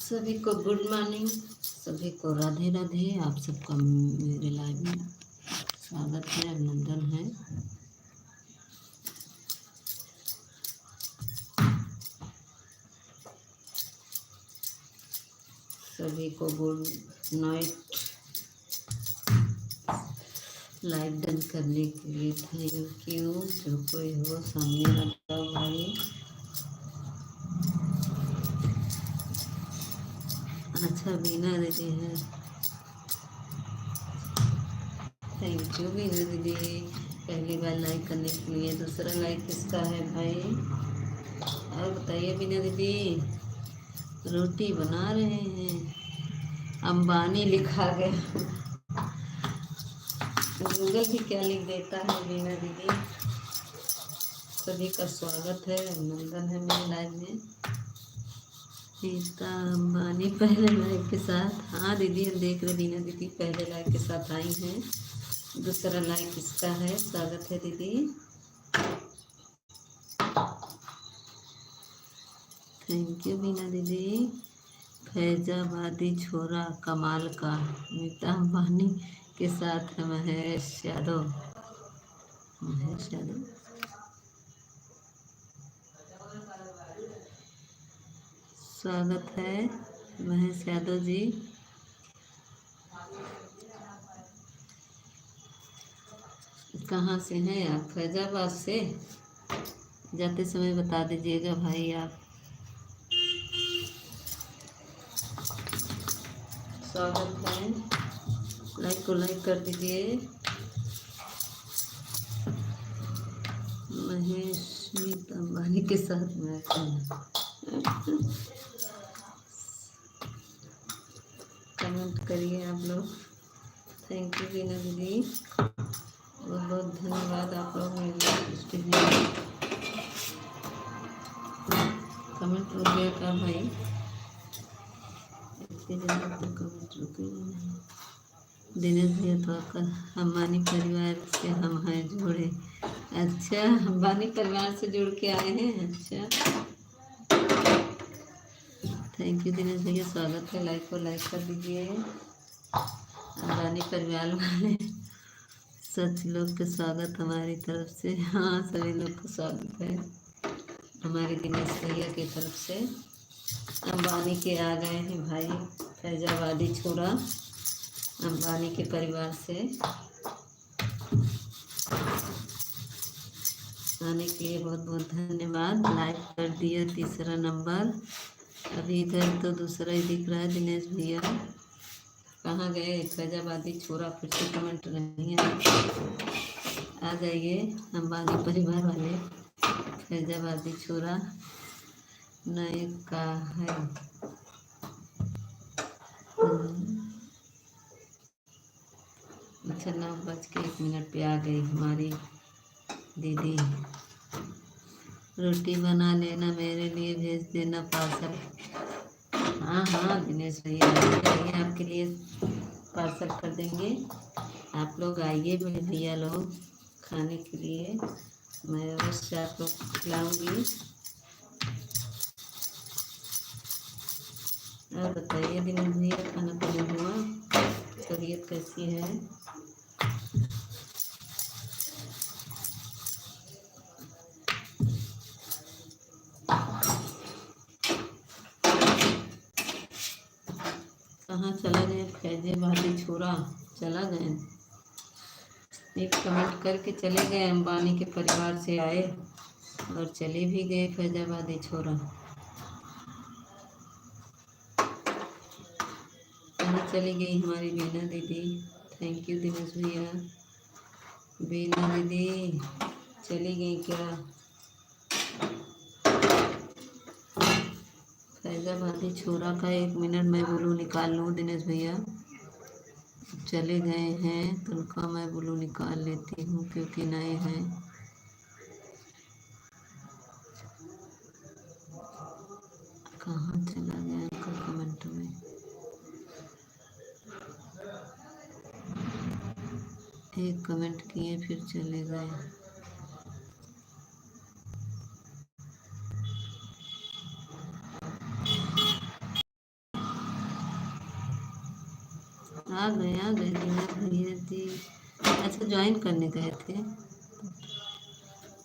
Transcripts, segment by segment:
सभी को good morning, सभी को राधे राधे। आप सबका मेरे लाइव में स्वागत है, अभिनंदन है। सभी को गुड नाइट। लाइव डन करने के लिए थैंक यू। जो कोई हो सामने आ जाओ भाई। अच्छा बीना दीदी है, थैंक यू बीना दीदी। पहली बार लाइक करने के लिए। दूसरा लाइक किसका है भाई? और बताइए बीना दीदी। रोटी बना रहे हैं, अंबानी लिखा गया। गूगल भी क्या लिख देता है बीना दीदी। सभी का स्वागत है, अभिनंदन है मेरे लाइव में। नीता अंबानी पहले लाइक के साथ। हाँ दीदी, हम देख रहे बीना दीदी पहले लाइक के साथ आई हैं। दूसरा लाइक किसका है? स्वागत है दीदी, थैंक यू बीना दीदी। फैजाबादी छोरा कमाल का, नीता अंबानी के साथ है महेश यादव। महेश यादव स्वागत है महेश यादव जी। कहाँ से हैं आप? फैजाबाद से। जाते समय बता दीजिएगा भाई आप। स्वागत है, लाइक को लाइक कर दीजिए। महेश नीता अंबानी के साथ मैं कमेंट करिए आप लोग। थैंक यू बीना दीदी, बहुत बहुत धन्यवाद आप लोग मेरे कमेंट हो गया का भाई? इतने जल्दी तो कमेंट रुके नहीं। दिनेश भैया तो आपका अंबानी परिवार से हम हैं जुड़े। अच्छा, अंबानी परिवार से जुड़ के आए हैं। अच्छा, थैंक यू दिनेश भैया, स्वागत है। लाइक को लाइक कर दीजिए। अंबानी परिवार वाले सच लोग का स्वागत हमारी तरफ से। हाँ, सभी लोग का स्वागत है हमारे दिनेश भैया की तरफ से। अंबानी के आ गए हैं भाई, फैजाबादी छोरा अंबानी के परिवार से। आने के लिए बहुत बहुत धन्यवाद। लाइक कर दिया तीसरा नंबर। अभी इधर तो दूसरा ही दिख रहा है। दिनेश भैया कहाँ गए? फैजाबादी छोरा फिर से कमेंट नहीं है। आ जाइए अंबानी परिवार वाले। फैजाबादी छोरा नए का है। अच्छा, 9:01 पे आ गई हमारी दीदी। रोटी बना लेना, मेरे लिए भेज देना पार्सल। हाँ हाँ दिनेश भैया, आइए आपके लिए पार्सल कर देंगे। आप लोग आइए मेरे भैया लोग खाने के लिए। मैं अवश्य आप लोग खिलाऊँगी। और बताइए दिनेश भैया, खाना पीना हुआ? तबीयत कैसी है? कहाँ चला गए फैजाबादी छोरा? चला गए, एक कमेंट करके चले गए। अंबानी के परिवार से आए और चले भी गए फैजाबादी छोरा। कहाँ चली गई हमारी बीना दीदी? थैंक यू दिनेश भैया। बीना दीदी चली गई क्या? फैजाबादी छोरा का 1 मिनट मैं बोलूँ निकाल लूँ दिनेश भैया? चले गए हैं तो उनका मैं बोलू निकाल लेती हूँ क्योंकि नए हैं। कहाँ चला गया उनका कमेंट में? एक कमेंट किए फिर चले गए। आ गए दिनेश भैया जी। अच्छा ज्वाइन करने गए थे,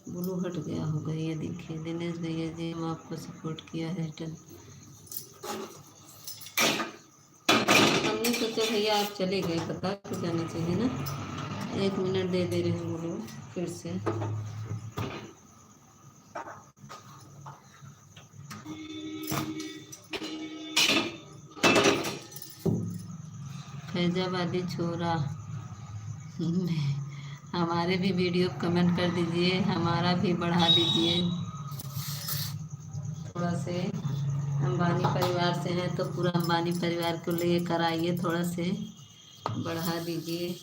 ब्लू हट गया होगा। ये देखिए दिनेश भैया जी, हम आपको सपोर्ट किया है रिटर्न। हमने सोचा भैया आप चले गए, बता के जाना चाहिए ना। 1 मिनट दे दे रहे हैं बोलो फिर से। फैजाबादी छोरा हमारे भी वीडियो कमेंट कर दीजिए, हमारा भी बढ़ा दीजिए थोड़ा से। अंबानी परिवार से हैं तो पूरा अंबानी परिवार को लेकर आइए, थोड़ा से बढ़ा दीजिए।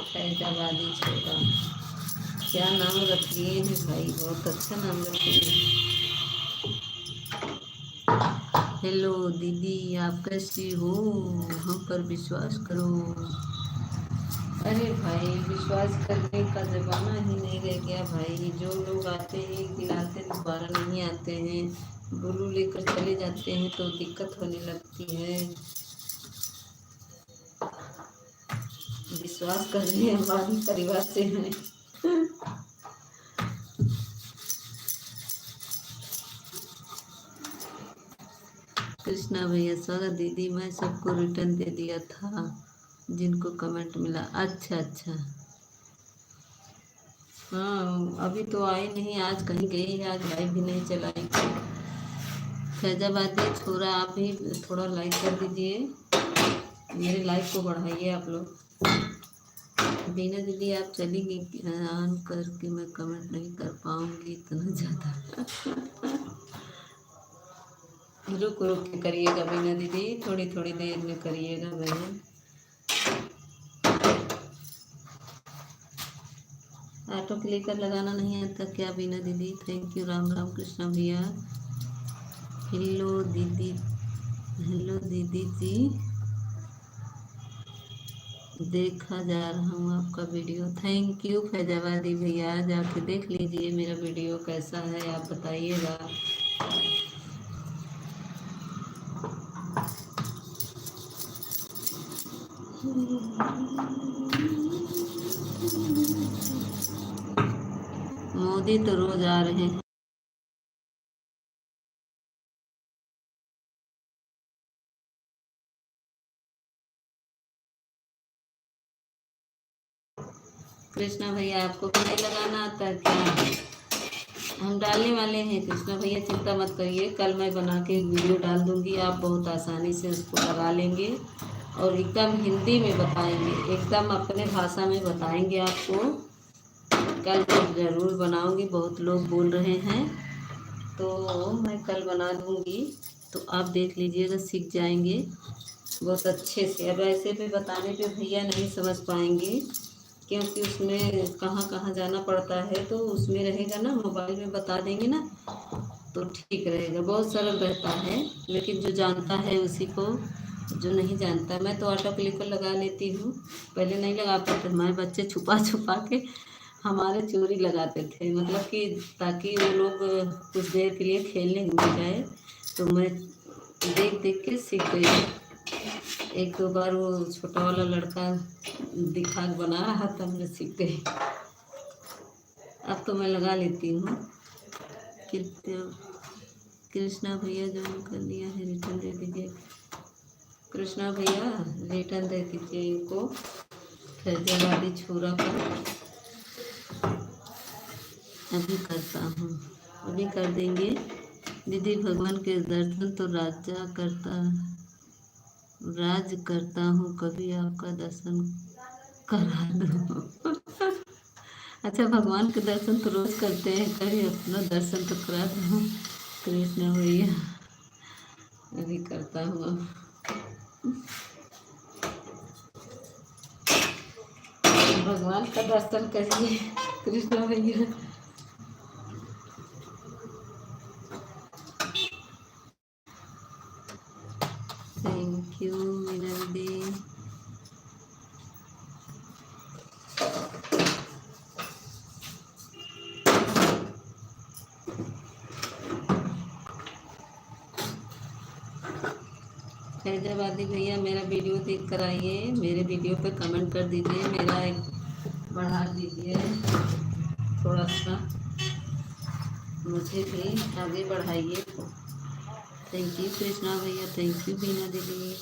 फैजाबादी छोरा, क्या नाम रखिए हैं भाई, बहुत अच्छा नाम रखिए। हेलो दीदी, आप कैसी हो, हम पर विश्वास करो। अरे भाई विश्वास करने का ज़माना ही नहीं रह गया भाई। जो लोग आते हैं एक दिन आते हैं, दोबारा नहीं आते हैं, बुलू लेकर चले जाते हैं तो दिक्कत होने लगती है। विश्वास कर रहे हैं हमारे परिवार से हैं। कृष्णा भैया स्वागत। दीदी मैं सबको रिटर्न दे दिया था जिनको कमेंट मिला। अच्छा अच्छा, हाँ अभी तो आई नहीं, आज कहीं गई है, आज लाइव भी नहीं चलाई। फैजाबादी छोरा आप भी थोड़ा लाइक कर दीजिए, मेरे लाइक को बढ़ाइए आप लोग। बीना दीदी आप चली गई ऑन करके, मैं कमेंट नहीं कर पाऊंगी इतना ज़्यादा। रुक रुक के करिएगा बीना दीदी, थोड़ी थोड़ी देर में करिएगा बहन। ऑटो क्लिकर लगाना नहीं आता क्या बीना दीदी? Thank you. राम राम कृष्णा भैया। हेलो दीदी, हेलो दीदी जी, देखा जा रहा हूँ आपका वीडियो। थैंक यू फैजाबादी भैया, जाके देख लीजिए मेरा वीडियो कैसा है, आप बताइएगा। मोदी तो रोज आ रहे हैं। कृष्णा भैया आपको भी नहीं लगाना आता क्या? हम डालने वाले हैं कृष्णा भैया, चिंता मत करिए, कल मैं बना के एक वीडियो डाल दूंगी, आप बहुत आसानी से उसको लगा लेंगे और एकदम हिंदी में बताएंगे, एकदम अपने भाषा में बताएंगे आपको। कल मैं ज़रूर बनाऊंगी, बहुत लोग बोल रहे हैं तो मैं कल बना दूंगी, तो आप देख लीजिएगा, सीख जाएंगे बहुत अच्छे से। अब ऐसे पे बताने पे भैया नहीं समझ पाएंगे, क्योंकि उसमें कहाँ कहाँ जाना पड़ता है, तो उसमें रहेगा ना, मोबाइल में बता देंगे ना तो ठीक रहेगा, बहुत सरल रहता है। लेकिन जो जानता है उसी को, जो नहीं जानता, मैं तो ऑटो क्लिकर लगा लेती हूँ, पहले नहीं लगा पाते, हमारे बच्चे छुपा छुपा के हमारे चोरी लगाते थे, मतलब कि ताकि वो लोग कुछ देर के लिए खेलने मिल जाए, तो मैं देख देख के सीख गई। एक दो बार वो छोटा वाला लड़का दिखा बना रहा था, मैं सीख गई। अब तो मैं लगा लेती हूँ। कृत्य कृष्णा भैया ज्वाइन कर लिया है, रिटर्न दे दीजिए। कृष्णा भैया रिटर्न दे दीजिए इनको, फैजाबादी छोरा का। अभी करता हूँ, अभी कर देंगे दीदी। भगवान के दर्शन तो राज करता हूँ, कभी आपका दर्शन करा दो। अच्छा भगवान के दर्शन तो रोज करते हैं, कभी अपना दर्शन तो करा दो कृष्ण भैया। अभी करता हूँ, भगवान का दर्शन करिए कृष्ण भैया। थैंक यू मेरा दीदी। फैजाबादी भैया मेरा वीडियो देख कर आइए, मेरे वीडियो पे कमेंट कर दीजिए, मेरा एक बढ़ा दीजिए थोड़ा सा, मुझे भी आगे बढ़ाइए। थैंक यू कृष्णा भैया, थैंक यू बीना दीदी।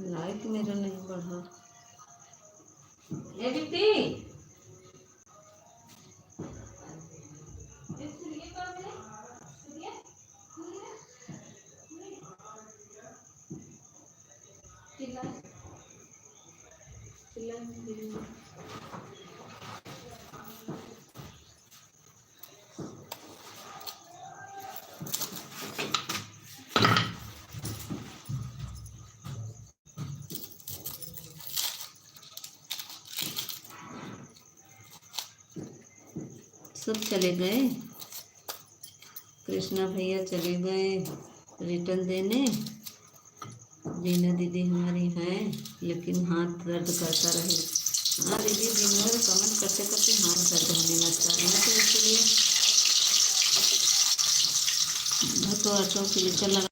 लाइट मेरा नहीं बढ़ा। ये बिट्टी सब चले गए, कृष्णा भैया चले गए रिटर्न देने, बीना दीदी हमारी हैं लेकिन हाथ दर्द करता रहे। हाँ दीदी, दिन भर कमेंट करते करते हाथ दर्द होने लगता है ना, तो इसलिए मैं तो ऑटो क्लिकर लगा।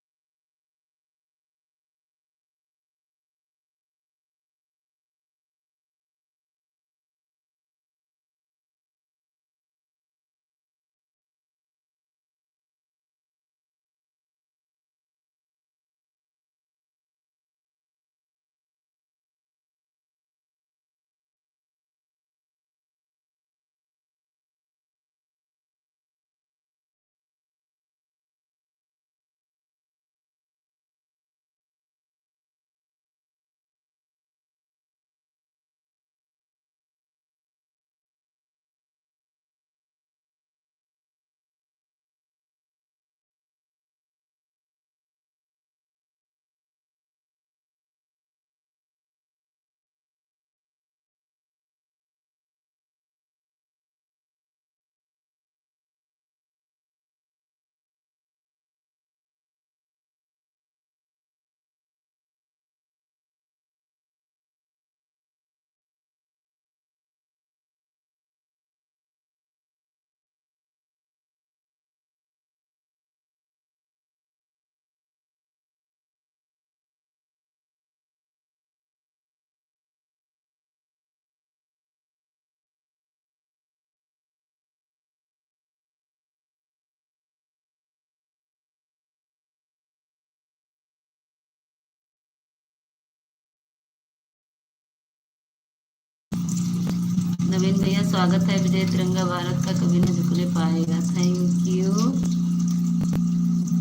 नवीन भैया स्वागत है, विजय तिरंगा भारत का कभी न झुकने पाएगा। Thank you.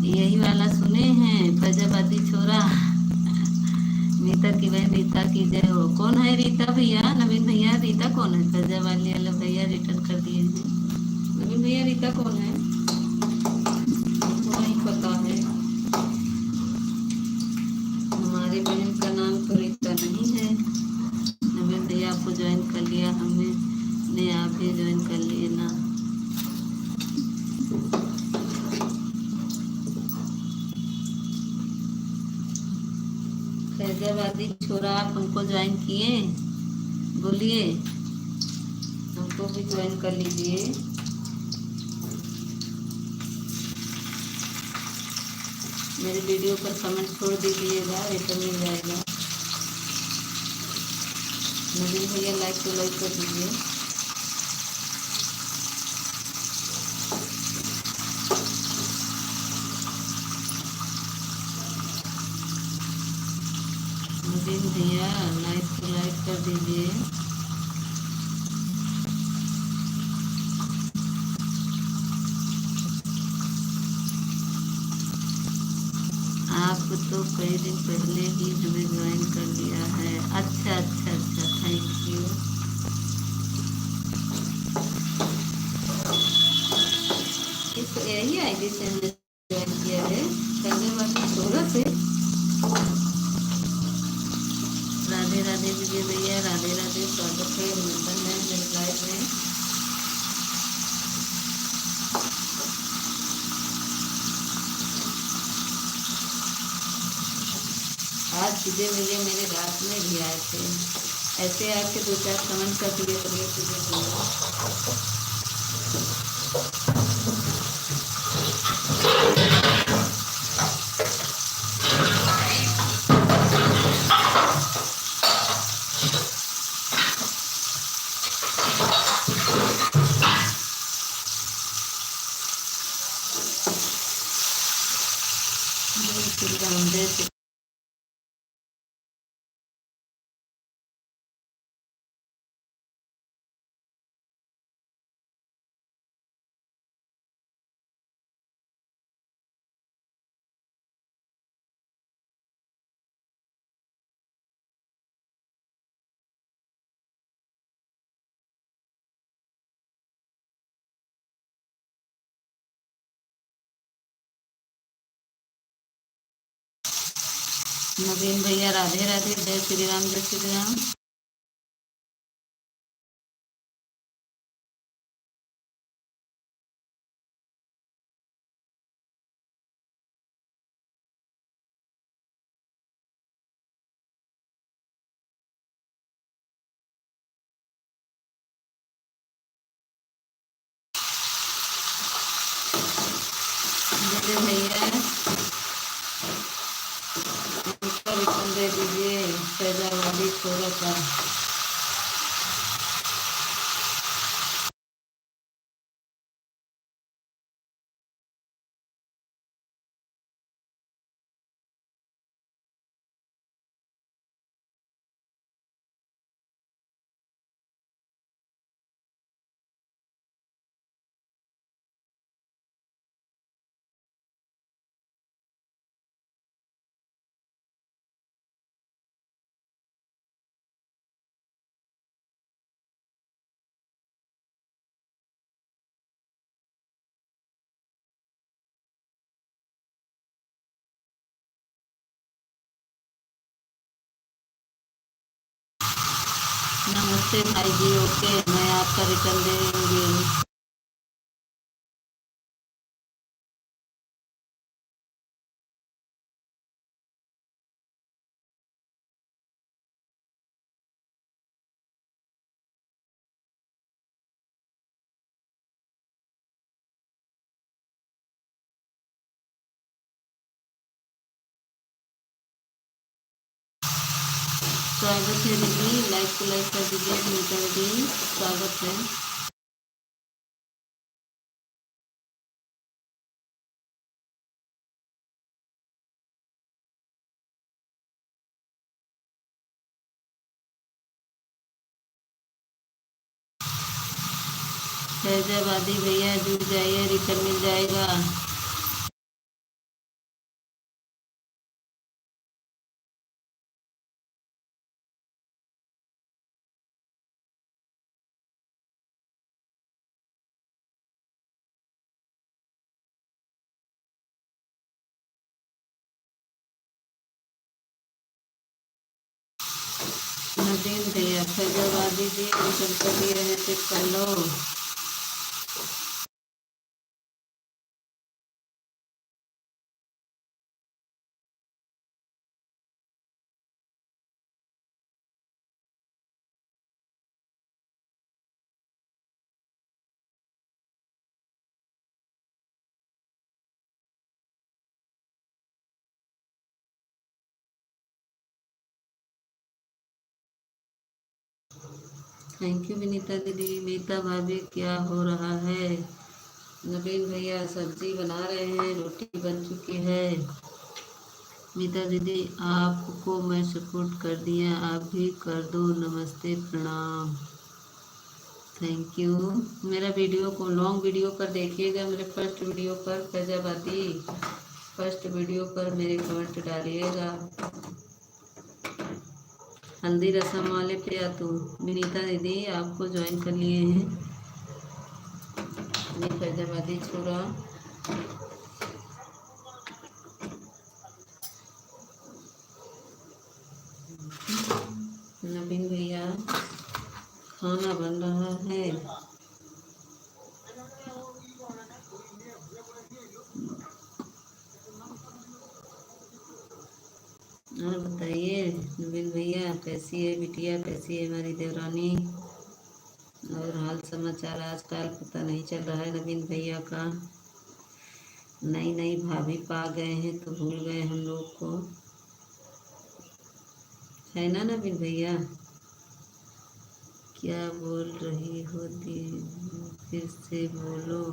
यही वाला सुने हैं, फैजाबादी छोरा। नीता की बहन रीता की जय हो। कौन है रीता भैया? नवीन भैया रीता कौन है? फैजाबादी वाला भैया रिटर्न कर दिए हैं। नवीन भैया रीता कौन है? हमको नहीं पता है, हमारी बहन का नाम तो रीता नहीं है। नवीन भैया आपको ज्वाइन कर लिया हमने, ने आप भी ज्वाइन कर लिए ना। फैजाबादी छोरा आप हमको ज्वाइन किए, बोलिए, हमको भी ज्वाइन कर लीजिए। मेरे वीडियो पर कमेंट छोड़ दीजिएगा, रिटर्न मिल जाएगा। नवीन भैया लाइक तो लाइक कर दीजिए। नवीन भैया लाइक तो लाइक कर दीजिए। आप तो कई दिन पहले ही हमें ज्वाइन कर लिया है। अच्छा अच्छा अच्छा, थैंक यू। इस यही आईडी से हमने ज्वाइन किया है, करने वाले 16 से। राधे राधे विजय भैया, राधे राधे, स्वागत है, अभिनंदन है मेरे लाइव में। आज तुझे मिले मेरे रात में भी आए थे, ऐसे आके 2-4 कमेंट कर दिए तो ये तुझे रामदेव। नवीन भैया राधे राधे, जय श्री राम, जय श्री राम। जय भैया रिटर्न दे दीजिए, फैजाबादी थोड़ा सा। नमस्ते भाई जी, ओके, मैं आपका रिटर्न दे दूँगी। स्वागत है दीदी, लाइक को लाइक कर दीजिए, नीता दीदी स्वागत है। फैजाबादी भैया जुड़ जाइए, रिटर्न मिल जाएगा। नवीन भैया फैजाबादी जी रिटर्न कर दिए हैं, चेक कर लो। थैंक यू विनीता दीदी। मीता भाभी क्या हो रहा है? नवीन भैया सब्जी बना रहे हैं, रोटी बन चुकी है। मीता दीदी आपको मैं सपोर्ट कर दिया, आप भी कर दो, नमस्ते प्रणाम। Thank you. मेरा वीडियो को लॉन्ग वीडियो पर देखिएगा, मेरे फर्स्ट वीडियो पर फैजाबादी फर्स्ट वीडियो पर मेरे कमेंट डालिएगा। हल्दी रसम वाले पे या तो विनीता दीदी आपको ज्वाइन कर लिए हैं। ये फैजाबादी छोरा नवीन भैया खाना बन रहा है। और बताइए नवीन भैया कैसी है बिटिया, कैसी है हमारी देवरानी। और हाल समाचार आजकल पता नहीं चल रहा है नवीन भैया का। नई नई भाभी पा गए हैं तो भूल गए हम लोग को, है ना नवीन भैया। क्या बोल रही हो फिर से बोलो।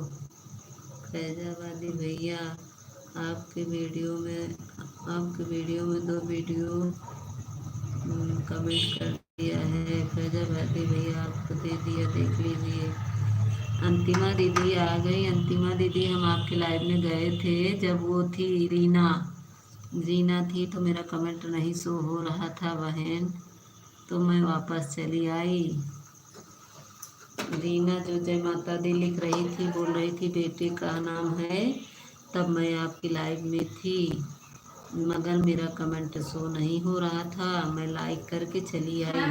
फैजाबादी भैया आपके वीडियो में 2 वीडियो कमेंट कर दिया है। फैजाबादी भैया आपको दे दिया, देख लीजिए। अंतिमा दीदी आ गई। अंतिमा दीदी हम आपके लाइव में गए थे जब वो थी रीना थी तो मेरा कमेंट नहीं शो हो रहा था बहन, तो मैं वापस चली आई। रीना जो जय माता दी लिख रही थी, बोल रही थी बेटे का नाम है, तब मैं आपकी लाइव में थी मगर मेरा कमेंट शो नहीं हो रहा था। मैं लाइक करके चली आई।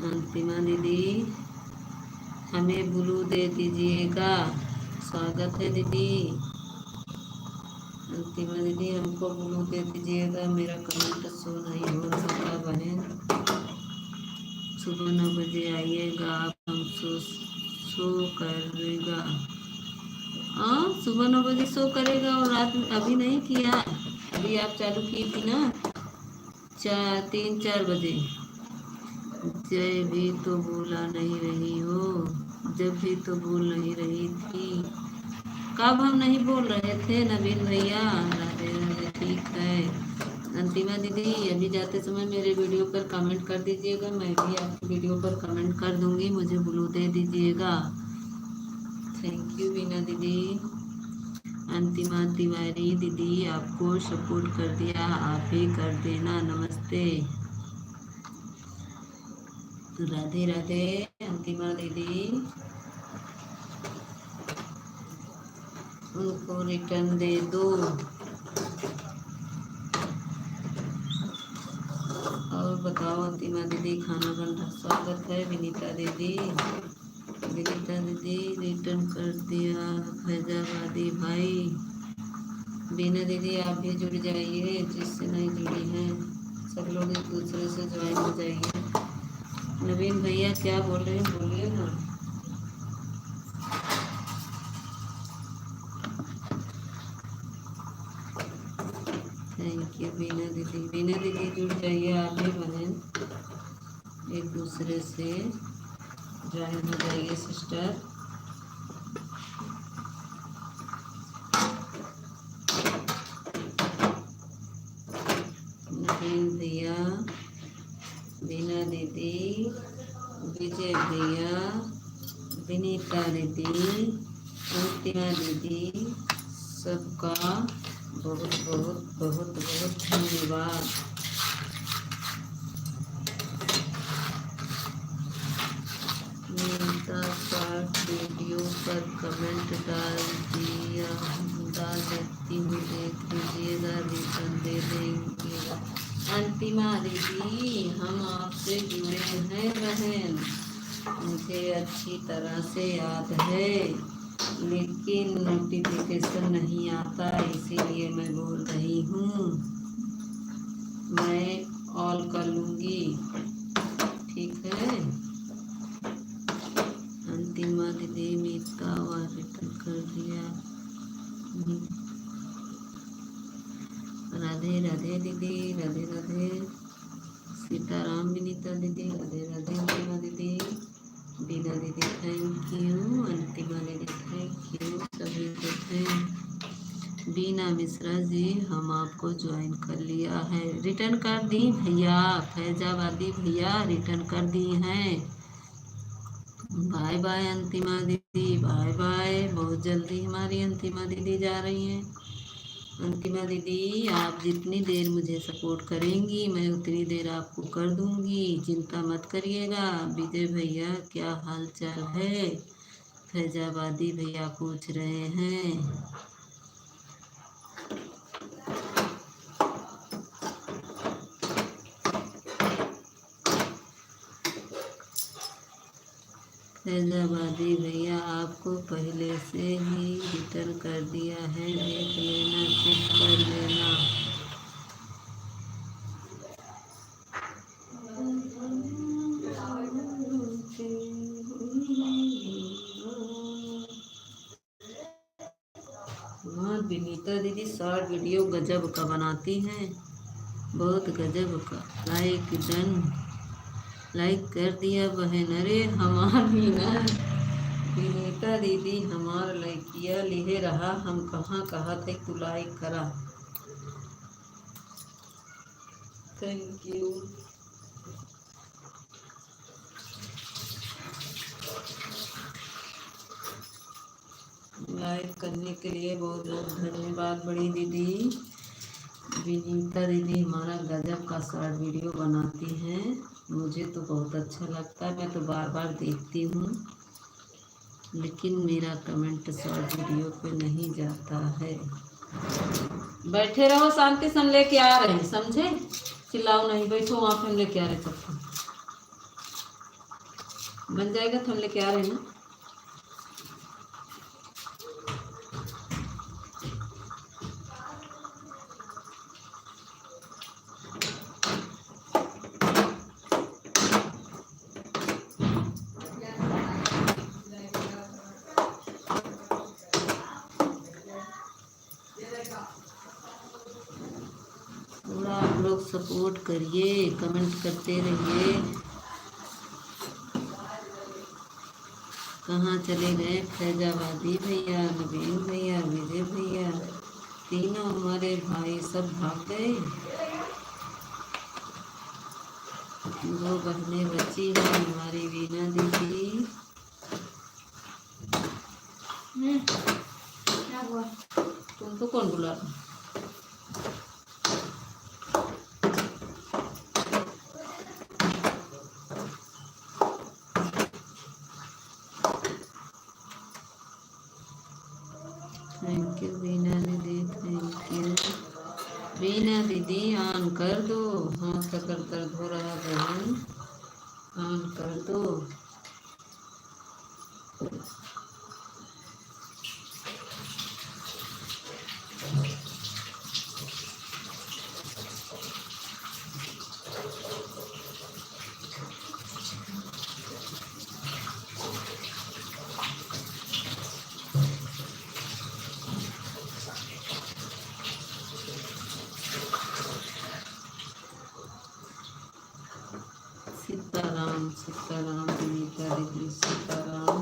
अंतिमा दीदी हमें ब्लू दे दीजिएगा। स्वागत है दीदी। अंतिमा दीदी हमको ब्लू दे दीजिएगा, मेरा कमेंट शो नहीं हो सकता बहन। सुबह 9 बजे आइएगा आप, हम शो करेगा। हाँ सुबह 9 बजे शो करेगा और रात में अभी नहीं किया। अभी आप चालू की थी ना 3-4 बजे। जय भी तो बोला नहीं रही हो, जब भी तो बोल नहीं रही थी। कब हम नहीं बोल रहे थे नवीन भैया। राधे राधे ठीक है। अंतिमा दीदी अभी जाते समय मेरे वीडियो पर कमेंट कर दीजिएगा, मैं भी आपकी वीडियो पर कमेंट कर दूंगी, मुझे ब्लू दे दीजिएगा। थैंक यू बीना दीदी। अंतिमा तिवारी दीदी आपको सपोर्ट कर दिया, आप भी कर देना। नमस्ते राधे राधे। अंतिमा दीदी उनको रिटर्न दे दो। और बताओ अंतिमा दीदी खाना बन रहा। स्वागत है विनीता दीदी। विनीता दीदी रिटर्न कर दिया। फैजाबादी भाई बीना दीदी आप भी जुड़ जाइए, जिससे नहीं जुड़ी हैं सब लोग एक दूसरे से ज्वाइन हो जाइए। नवीन भैया क्या बोल रहे हैं बोलिए ना। थैंक यू बीना दीदी। बीना दीदी जुड़ जाइए आप भी बहन, एक दूसरे से ज्वाइन हो जाइए सिस्टर। नवीन भैया, बीना दीदी, विजय भैया, विनीता दीदी, अंतिमा दीदी, सबका बहुत बहुत बहुत बहुत धन्यवाद। नीता शॉर्ट वीडियो पर कमेंट डाल देती हूँ, देख लीजिएगा, रिटर्न दे देंगे। अंतिमा दीदी हम आपसे जुड़े हैं बहन, मुझे अच्छी तरह से याद है, लेकिन नोटिफिकेशन नहीं आता, इसीलिए मैं बोल रही हूँ। मैं ऑल कर लूँगी, ठीक है। अंतिमा दीदी मीता रिटर्न कर दिया। राधे राधे दीदी, राधे राधे। सीताराम विनीता दीदी, राधे राधे। अंतिमा दीदी, बीना दीदी थैंक यू। अंतिमा दीदी थैंक यू, सभी को थैंक। बीना मिश्रा जी, हम आपको ज्वाइन कर लिया है। रिटर्न कर दी भैया, फैजाबादी भैया रिटर्न कर दी हैं। बाय बाय अंतिमा दीदी, बाय बाय। बहुत जल्दी हमारी अंतिमा दीदी जा रही हैं। अंतिमा दीदी, आप जितनी देर मुझे सपोर्ट करेंगी मैं उतनी देर आपको कर दूंगी, चिंता मत करिएगा। विजय भैया क्या हाल चाल है? फैजाबादी भैया पूछ रहे हैं। फैजाबादी भैया आपको पहले से ही रिटर्न कर दिया है, देख लेना, चेक कर लेना। हाँ विनीता दीदी शॉर्ट वीडियो गजब का बनाती हैं, बहुत गजब का। लाइक डन, लाइक कर दिया बहन। अरे हमार मीना विनीता दीदी हमार लड़किया लिहे रहा, हम कहाँ कहा थे तू लाइक करा। Thank you. लाइक करने के लिए बहुत बहुत धन्यवाद बड़ी दीदी। विनीता दीदी हमारा गजब का शॉर्ट वीडियो बनाती हैं, मुझे तो बहुत अच्छा लगता है, मैं तो बार बार देखती हूँ, लेकिन मेरा कमेंट शॉर्ट वीडियो पे नहीं जाता है। बैठे रहो, शांति से हम लेके आ रहे हैं, समझे? चिल्लाओ नहीं, बैठो वहाँ पे, हम लेके आ रहे हैं। बन जाएगा तो हम लेके आ रहे हैं ना। थोड़ा आप लोग सपोर्ट करिए, कमेंट करते रहिए। कहाँ चले गए फैजाबादी भैया, नवीन भैया, विजय भैया, तीनों हमारे भाई सब भाग गए। दो बहनें बची हैं हमारी वीना दीदी। क्या हुआ? तुमको कौन बुला रहा? थैंक यू वीना दीदी, थैंक यू। वीना दीदी ऑन कर दो, हाथ का कर दर्द हो रहा बहन, ऑन कर दो। सीताराम सीताराम विनीता दीदी, सीताराम।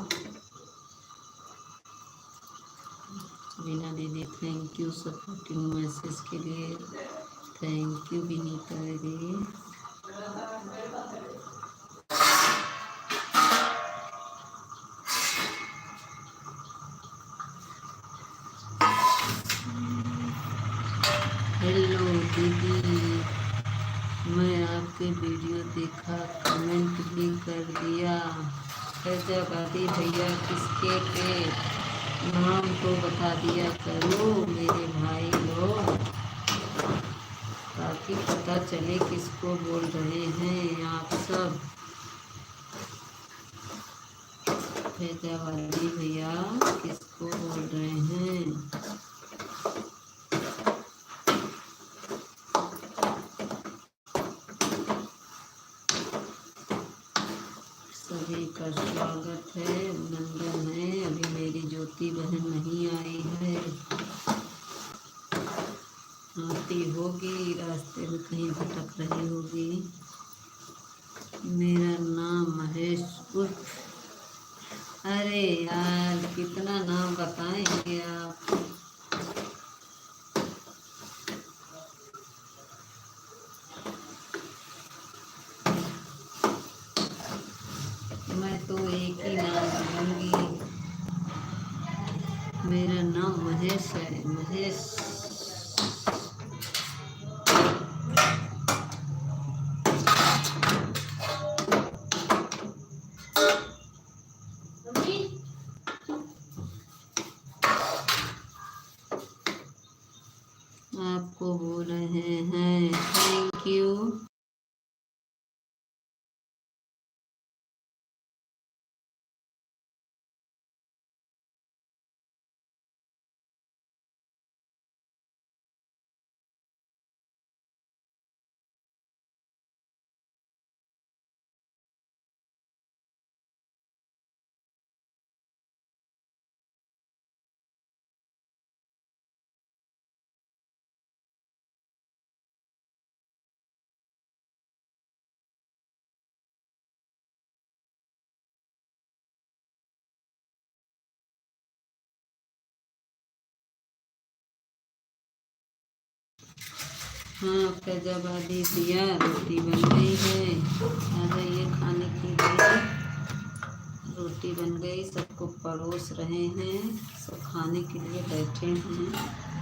वीना दीदी थैंक यू सपोर्टिंग मैसेज के लिए, थैंक यू विनीता दीदी। हेलो दीदी, मैं आपके वीडियो देखा, कमेंट भी कर दिया। फैजाबादी भैया किसके पे नाम तो बता दिया करो मेरे भाई लोग, ताकि पता चले किसको बोल रहे हैं आप सब। फैजाबादी भैया किसको बोल रहे हैं? सभी का स्वागत है, अभिनंदन है। अभी मेरी ज्योति बहन नहीं आई है, आती होगी, रास्ते में कहीं भटक रही होगी। मेरा नाम महेश उर्फ, अरे यार कितना नाम बताएंगे आप। तो एक ही नाम दूंगी, मेरा नाम महेश है, महेश। आपको बोल रहे हैं थैंक यू। हाँ फैजाबादी दिया, रोटी बन गई है, आ जाइए खाने के लिए। रोटी बन गई, सबको परोस रहे हैं, सब खाने के लिए बैठे हैं।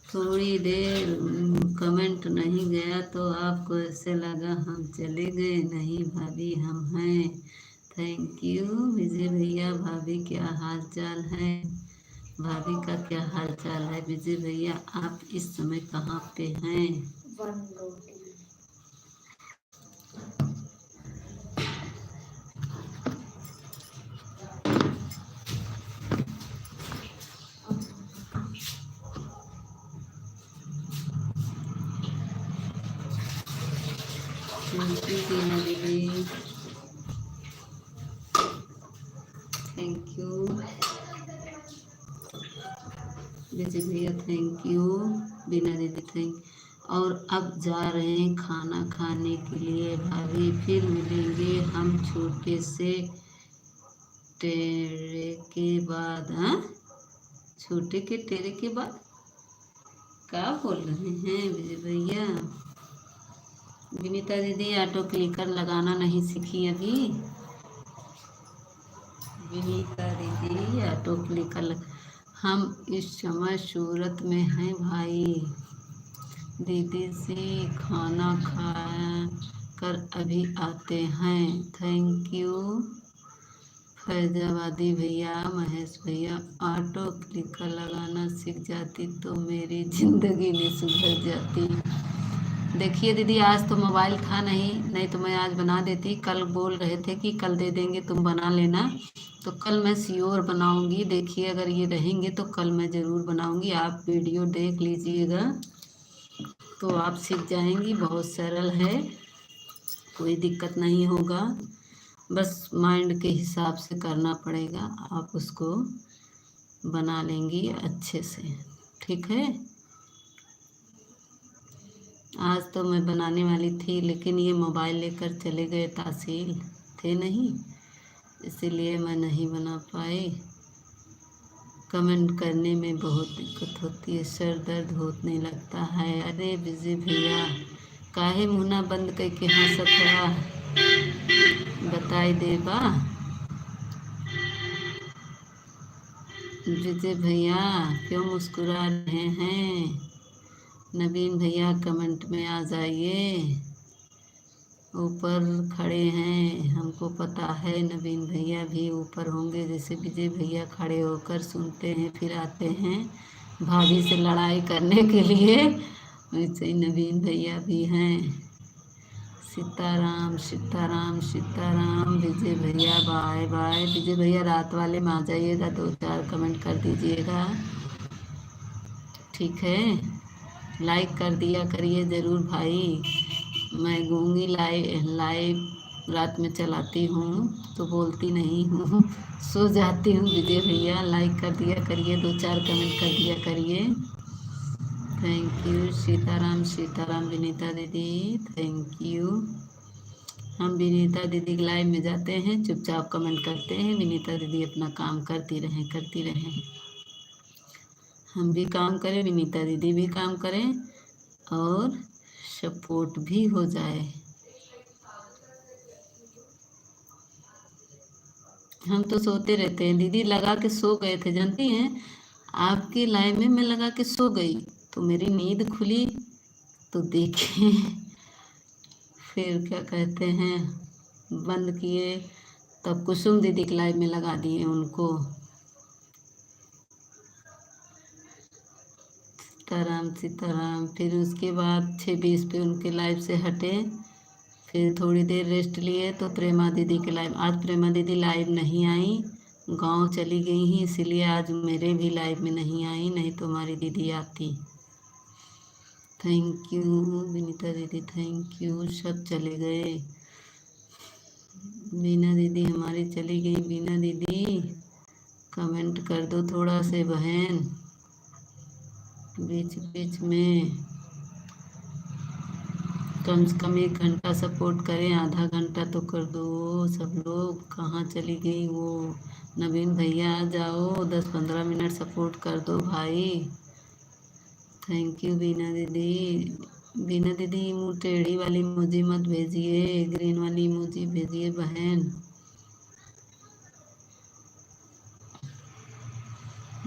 थोड़ी देर कमेंट नहीं गया तो आपको ऐसे लगा हम चले गए? नहीं भाभी, हम हैं। थैंक यू विजय भैया। भाभी क्या हाल चाल है? भाभी का क्या हाल चाल है विजय भैया? आप इस समय कहाँ पे हैं? दीदी थैंक यू विजय भैया, थैंक यू बीना दीदी थैंक। और अब जा रहे हैं खाना खाने के लिए भाभी, फिर मिलेंगे हम छोटे से टेरे के बाद। हाँ, छोटे के टेरे के बाद क्या बोल रहे हैं विजय भैया? विनीता दीदी ऑटो क्लिकर लगाना नहीं सीखी अभी? विनीता दीदी ऑटो क्लिकर हम इस समय सूरत में हैं भाई। दीदी से खाना खा कर अभी आते हैं। थैंक यू फैजाबादी भैया। महेश भैया, ऑटो क्लिकर लगाना सीख जाती तो मेरी ज़िंदगी में सुधर जाती। देखिए दीदी, आज तो मोबाइल था नहीं तो मैं आज बना देती। कल बोल रहे थे कि कल दे देंगे, तुम बना लेना, तो कल मैं श्योर बनाऊंगी। देखिए अगर ये रहेंगे तो कल मैं ज़रूर बनाऊंगी। आप वीडियो देख लीजिएगा तो आप सीख जाएंगी। बहुत सरल है, कोई दिक्कत नहीं होगा, बस माइंड के हिसाब से करना पड़ेगा। आप उसको बना लेंगी अच्छे से। ठीक है। आज तो मैं बनाने वाली थी, लेकिन ये मोबाइल लेकर चले गए तहसील, थे नहीं, इसीलिए मैं नहीं बना पाई। कमेंट करने में बहुत दिक्कत होती है, सर दर्द होने लगता है। अरे बिजी भैया, काहे मुँह बंद करके हंसत हुआ, बताई दे बा। विजय भैया क्यों मुस्कुरा रहे हैं? नवीन भैया कमेंट में आ जाइए, ऊपर खड़े हैं, हमको पता है नवीन भैया भी ऊपर होंगे। जैसे विजय भैया खड़े होकर सुनते हैं फिर आते हैं भाभी से लड़ाई करने के लिए, वैसे ही नवीन भैया भी हैं। सीताराम सीताराम सीताराम। विजय भैया बाय बाय। विजय भैया रात वाले में आ जाइएगा, 2-4 कमेंट कर दीजिएगा। ठीक है, लाइक कर दिया करिए ज़रूर भाई। मैं गूंगी लाइव रात में चलाती हूँ तो बोलती नहीं हूँ, सो जाती हूँ। विजय भैया लाइक कर दिया करिए, 2-4 कमेंट कर दिया करिए। Thank you. सीताराम सीताराम विनीता दीदी, थैंक यू। हम विनीता दीदी के लाइव में जाते हैं, चुपचाप कमेंट करते हैं। विनीता दीदी अपना काम करती रहें। हम भी काम करें, विनीता दीदी भी काम करें और सपोर्ट भी हो जाए। हम तो सोते रहते हैं दीदी, लगा के सो गए थे, जानती हैं आपकी लाइव में मैं लगा के सो गई तो मेरी नींद खुली तो देखें फिर क्या कहते हैं बंद किए, तब कुसुम दीदी की लाइव में लगा दिए उनको। सीताराम सीताराम। फिर उसके बाद 6:20 पे उनके लाइव से हटे, फिर थोड़ी देर रेस्ट लिए तो प्रेमा दीदी के लाइव। आज प्रेमा दीदी लाइव नहीं आई, गांव चली गई ही, इसीलिए आज मेरे भी लाइव में नहीं आई, नहीं तो हमारी दीदी आती। थैंक यू विनीता दीदी, थैंक यू। सब चले गए, बीना दीदी हमारी चली गई। बीना दीदी कमेंट कर दो थोड़ा से बहन, बीच बीच में कम से कम 1 घंटा सपोर्ट करें, आधा घंटा तो कर दो। सब लोग कहाँ चली गई वो? नवीन भैया आ जाओ, 10-15 मिनट सपोर्ट कर दो भाई। थैंक यू बीना दीदी। बीना दीदी मुँह टेढ़ी वाली इमोजी मत भेजिए, ग्रीन वाली इमोजी भेजिए बहन।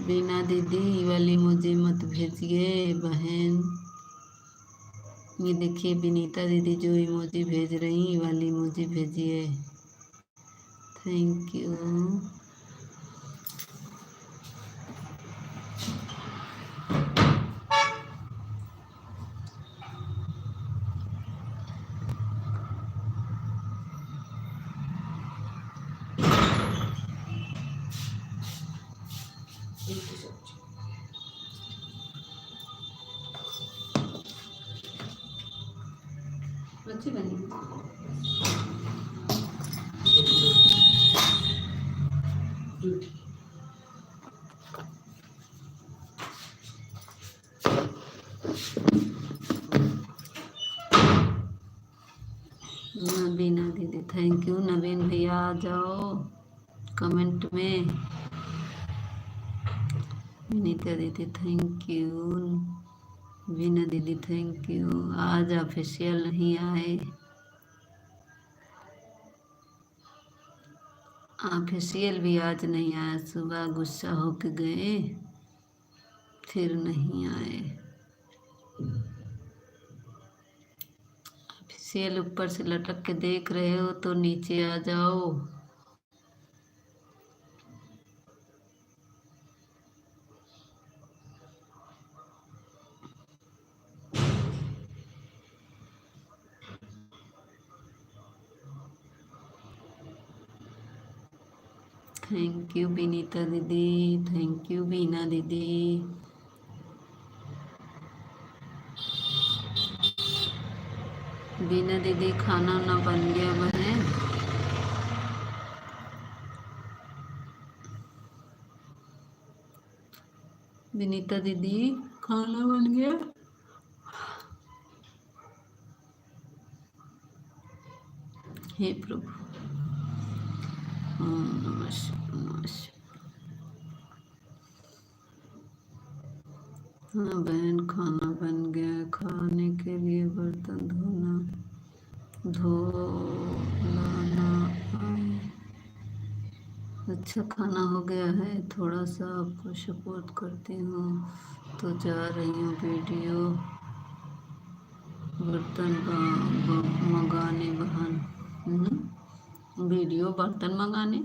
बीना दीदी वाली इमोजी मत भेजिए बहन। ये देखिए विनीता दीदी जो इमोजी भेज रही वाली इमोजी भेजिए। Thank you. अच्छी बनी। बीना दीदी थैंक यू। नवीन भैया आ जाओ कमेंट में। विनीता दीदी थैंक यू। बीना दीदी थैंक यू। आज ऑफिशियल नहीं आए, ऑफिशियल भी आज नहीं आया, सुबह गुस्सा होके गए फिर नहीं आए। ऑफिशियल ऊपर से लटक के देख रहे हो तो नीचे आ जाओ। थैंक यू विनीता दीदी, थैंक यू बीना दीदी। बीना दीदी खाना ना बन गया बहन? विनीता दीदी, खाना बन गया? हे प्रभु। नमस्कार नमस्कार। हाँ बहन, खाना बन गया। खाने के लिए बर्तन धोना आए। अच्छा खाना हो गया है। थोड़ा सा आपको सपोर्ट करती हूँ तो जा रही हूँ वीडियो बर्तन मंगाने बहन। वीडियो बर्तन मंगाने,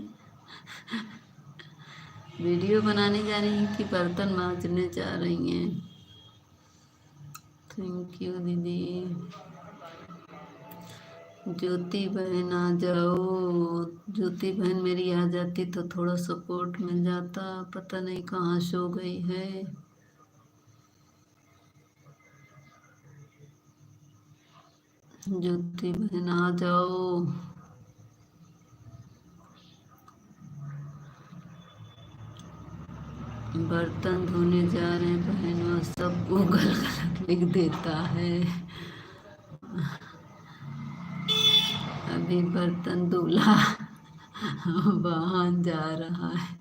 वीडियो बनाने जा रही हैं कि बर्तन मांजने जा रही हैं? थैंक यू दीदी। ज्योति बहन आ जाओ। ज्योति बहन मेरी आ जाती तो थोड़ा सपोर्ट मिल जाता। पता नहीं कहाँ सो गई है। ज्योति बहन आ जाओ। बर्तन धोने जा रहे हैं बहन, और सब गूगल गलत लिख देता है। अभी बर्तन दूल्हा वाहन जा रहा है।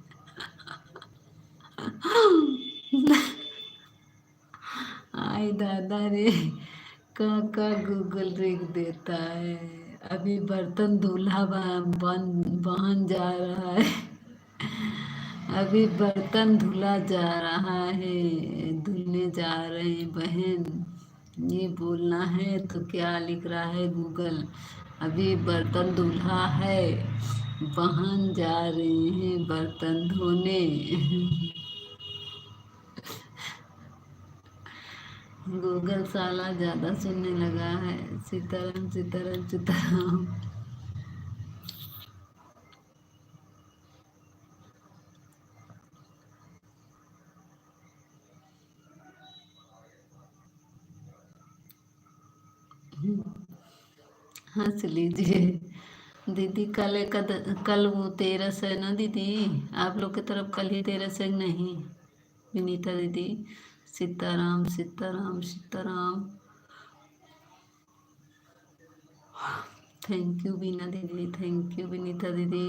आई दादा रे, का गूगल लिख देता है। अभी बर्तन दूल्हा वाहन जा रहा है। अभी बर्तन धुला जा रहा है। धुलने जा रहे हैं बहन, ये बोलना है तो क्या लिख रहा है गूगल? अभी बर्तन धुला है, वाहन जा रहे हैं बर्तन धोने। गूगल साला ज्यादा सुनने लगा है। सीताराम सीताराम सीताराम। हंस लीजिए दीदी। कल वो 13 है ना दीदी? आप लोग की तरफ कल ही 13 है नहीं? विनीता दीदी, सीताराम सीताराम सीताराम। थैंक यू बीना दीदी, थैंक यू विनीता दीदी।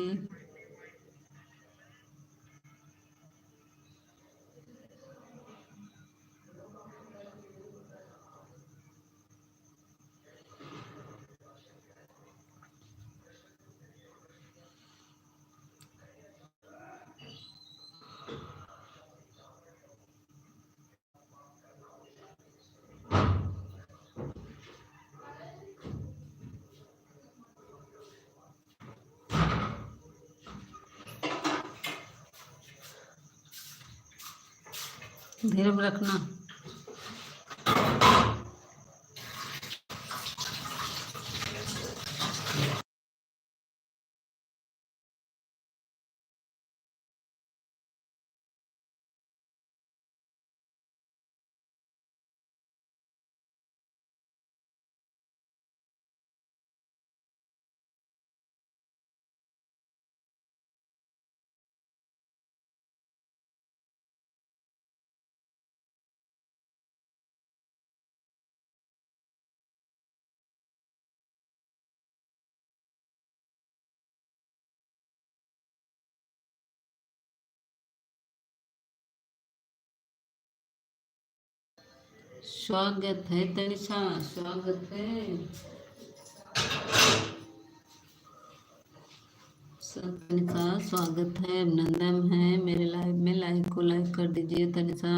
धीरे में रखना। स्वागत है तनिषा, स्वागत है। तनिषा स्वागत है, अभिनंदन है मेरे लाइव में। लाइव को लाइक कर दीजिए तनिषा।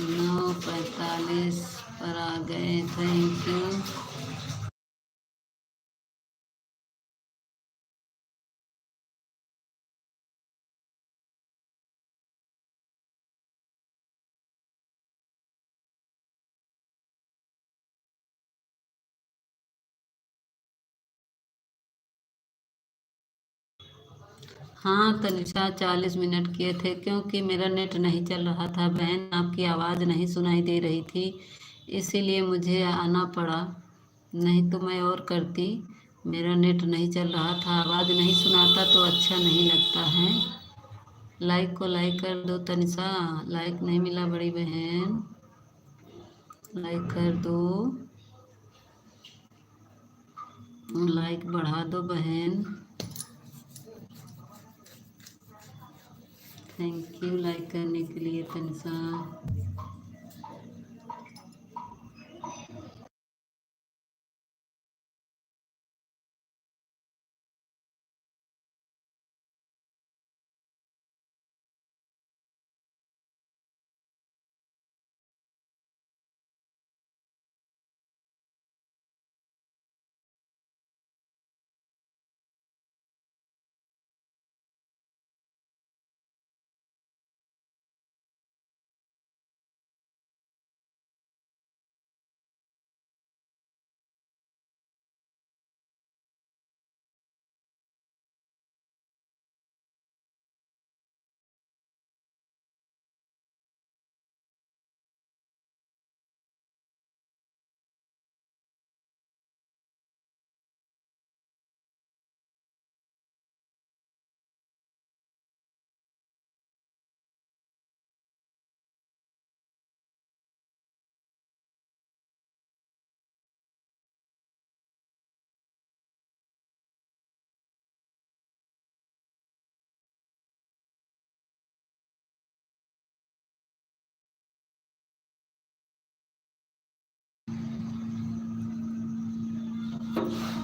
नौ 45 पर आ गए। Thank you. हाँ तनिषा, 40 मिनट किए थे क्योंकि मेरा नेट नहीं चल रहा था बहन, आपकी आवाज़ नहीं सुनाई दे रही थी, इसीलिए मुझे आना पड़ा। नहीं तो मैं और करती। मेरा नेट नहीं चल रहा था, आवाज़ नहीं सुनाता तो अच्छा नहीं लगता है। लाइक को लाइक कर दो तनिषा। लाइक नहीं मिला बड़ी बहन, लाइक कर दो। लाइक बढ़ा दो बहन। थैंक यू लाइक करने के लिए तनिषा।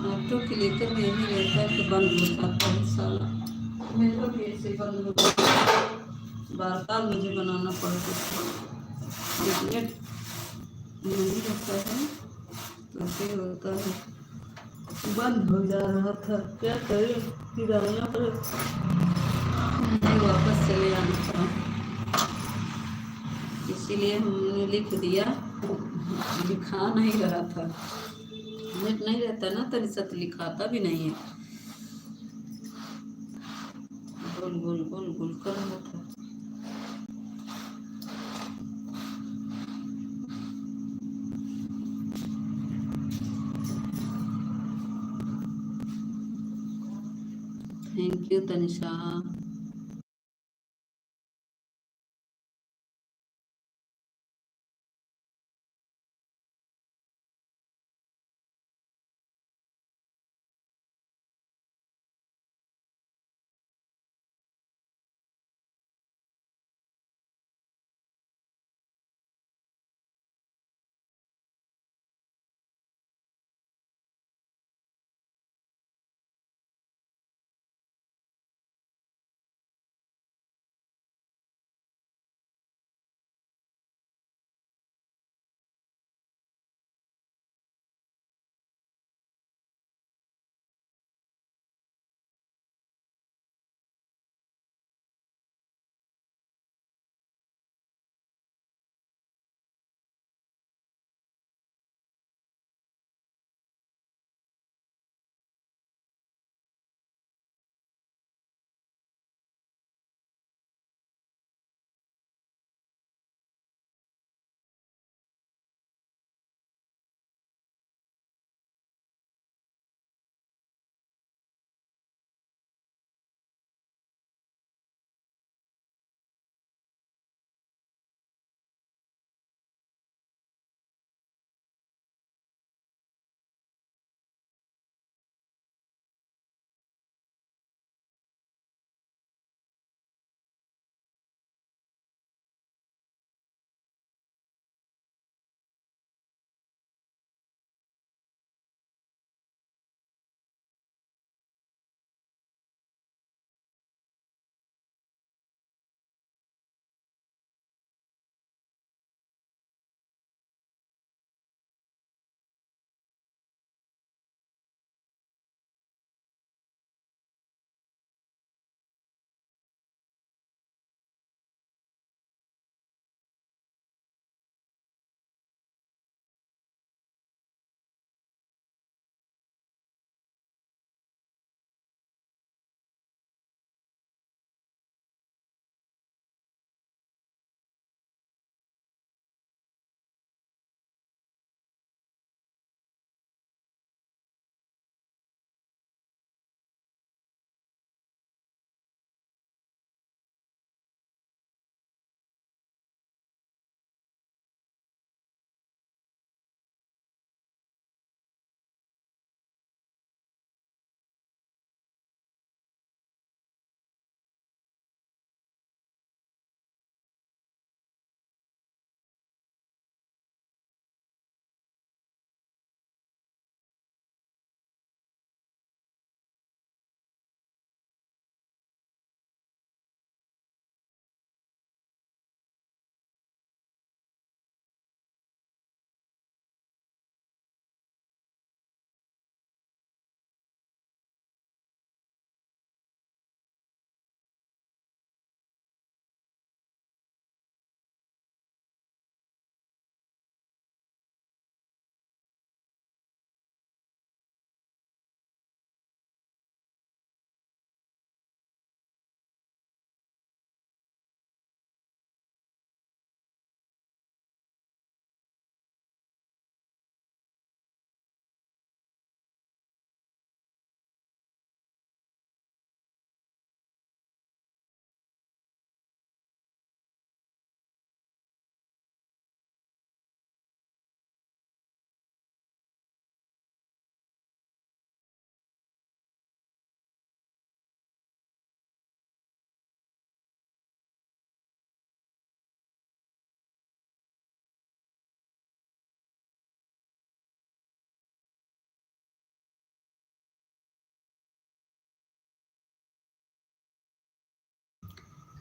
ऑटो क्लिकर में ही रहता है तो बंद हो जाता है साला। मेरा भी ऐसे बंद हो जाता है, बार बार मुझे बनाना पड़ता है। इंटरनेट नहीं रहता है तो फिर होता है, बंद हो जा रहा था, क्या करें, फिर आना पड़े, मुझे वापस चले आना पड़ा। इसीलिए हमने लिख दिया, लिखा नहीं रहा था। नेट नहीं रहता ना तो रिसत लिखाता भी नहीं है। गोल गोल गोल गोल कर रहा था। Thank you Tanisha.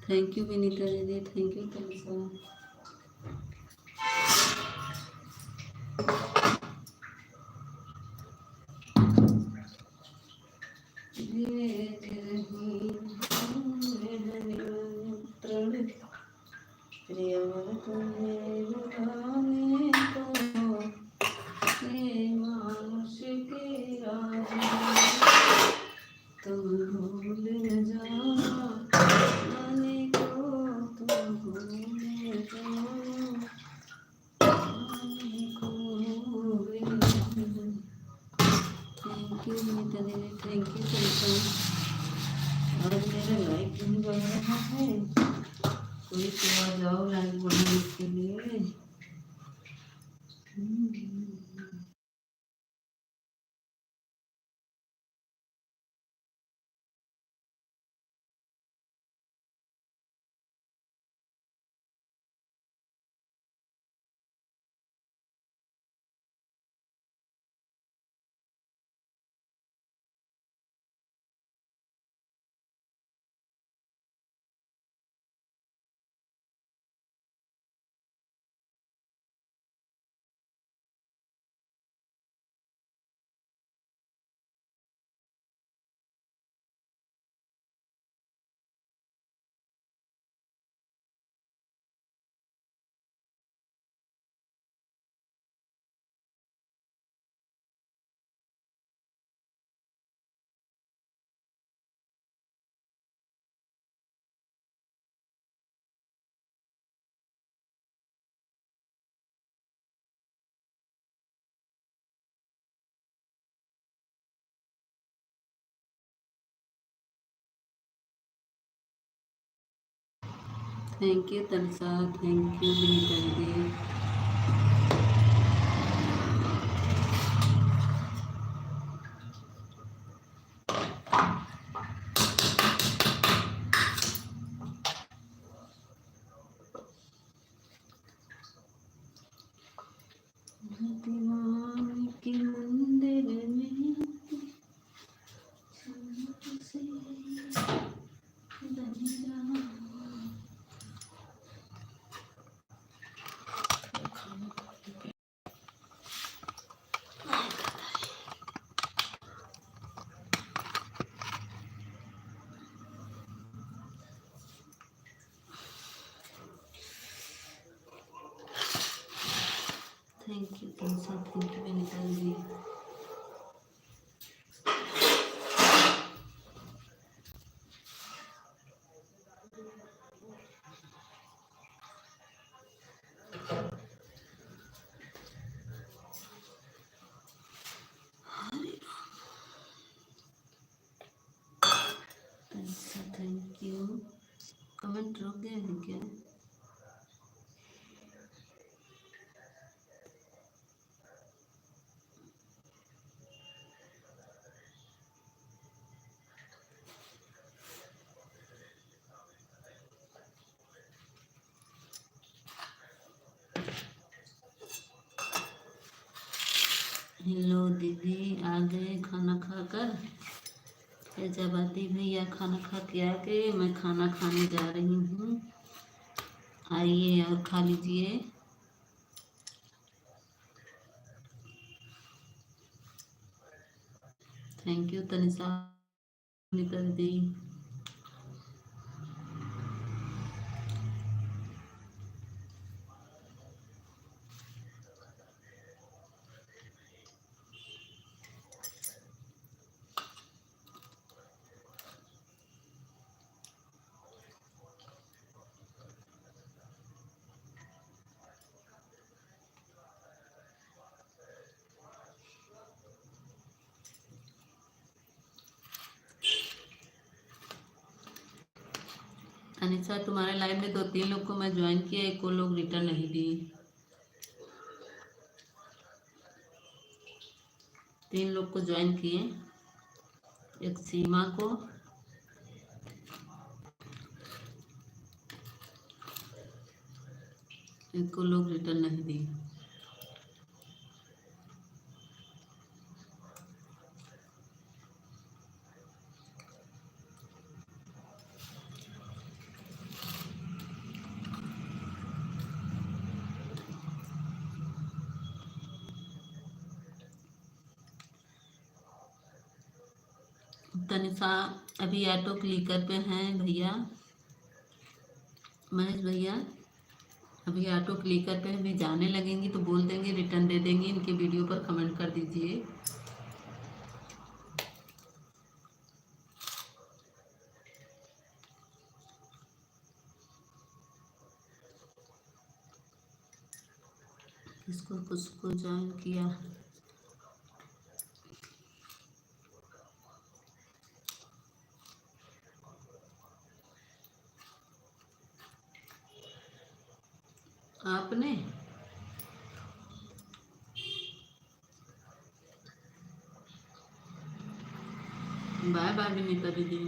Thank you Vinita दीदी, थैंक यू तनिषा। धीरे धीरे निमंत्रण प्रियवर तुम्हें बुलाने को, ये मानुष की राह तुम भूल न जाना, आने को तुम भूल न जाना, आने को थैंक यू नीता दीदी, थैंक यू तनिषा। आज मेरा लाइक नहीं बढ़ रहा है, कोई तो आ जाओ लाइक बढ़ाने के लिए। Thank you Tanisha, thank you Vinita दीदी। दीवान के मंदिर में से बन रहा। Thank you Tanisha, thank you Vinita दीदी। Tanisha thank you. कमेंट रुक गए हैं क्या? हेलो दीदी, आ गए खाना खाकर? फैजाबादी भैया खाना खा के आ गए, मैं खाना खाने जा रही हूँ, आइए और खा लीजिए। थैंक यू तनिषा, विनीता दीदी। अनिशा, तुम्हारे लाइव में 2-3 लोग को मैं ज्वाइन किया, एक को लोग रिटर्न नहीं दिए। 3 लोग को ज्वाइन किए, एक सीमा को, एक को लोग रिटर्न नहीं दिए। तनिषा अभी ऑटो क्लिकर पे हैं भैया, महेश भैया अभी ऑटो क्लिकर पे अभी जाने लगेंगी तो बोल देंगे, रिटर्न दे देंगे। इनके वीडियो पर कमेंट कर दीजिए। किसको किसको ज्वाइन किया? आपने? बाय बाय विनीता दीदी।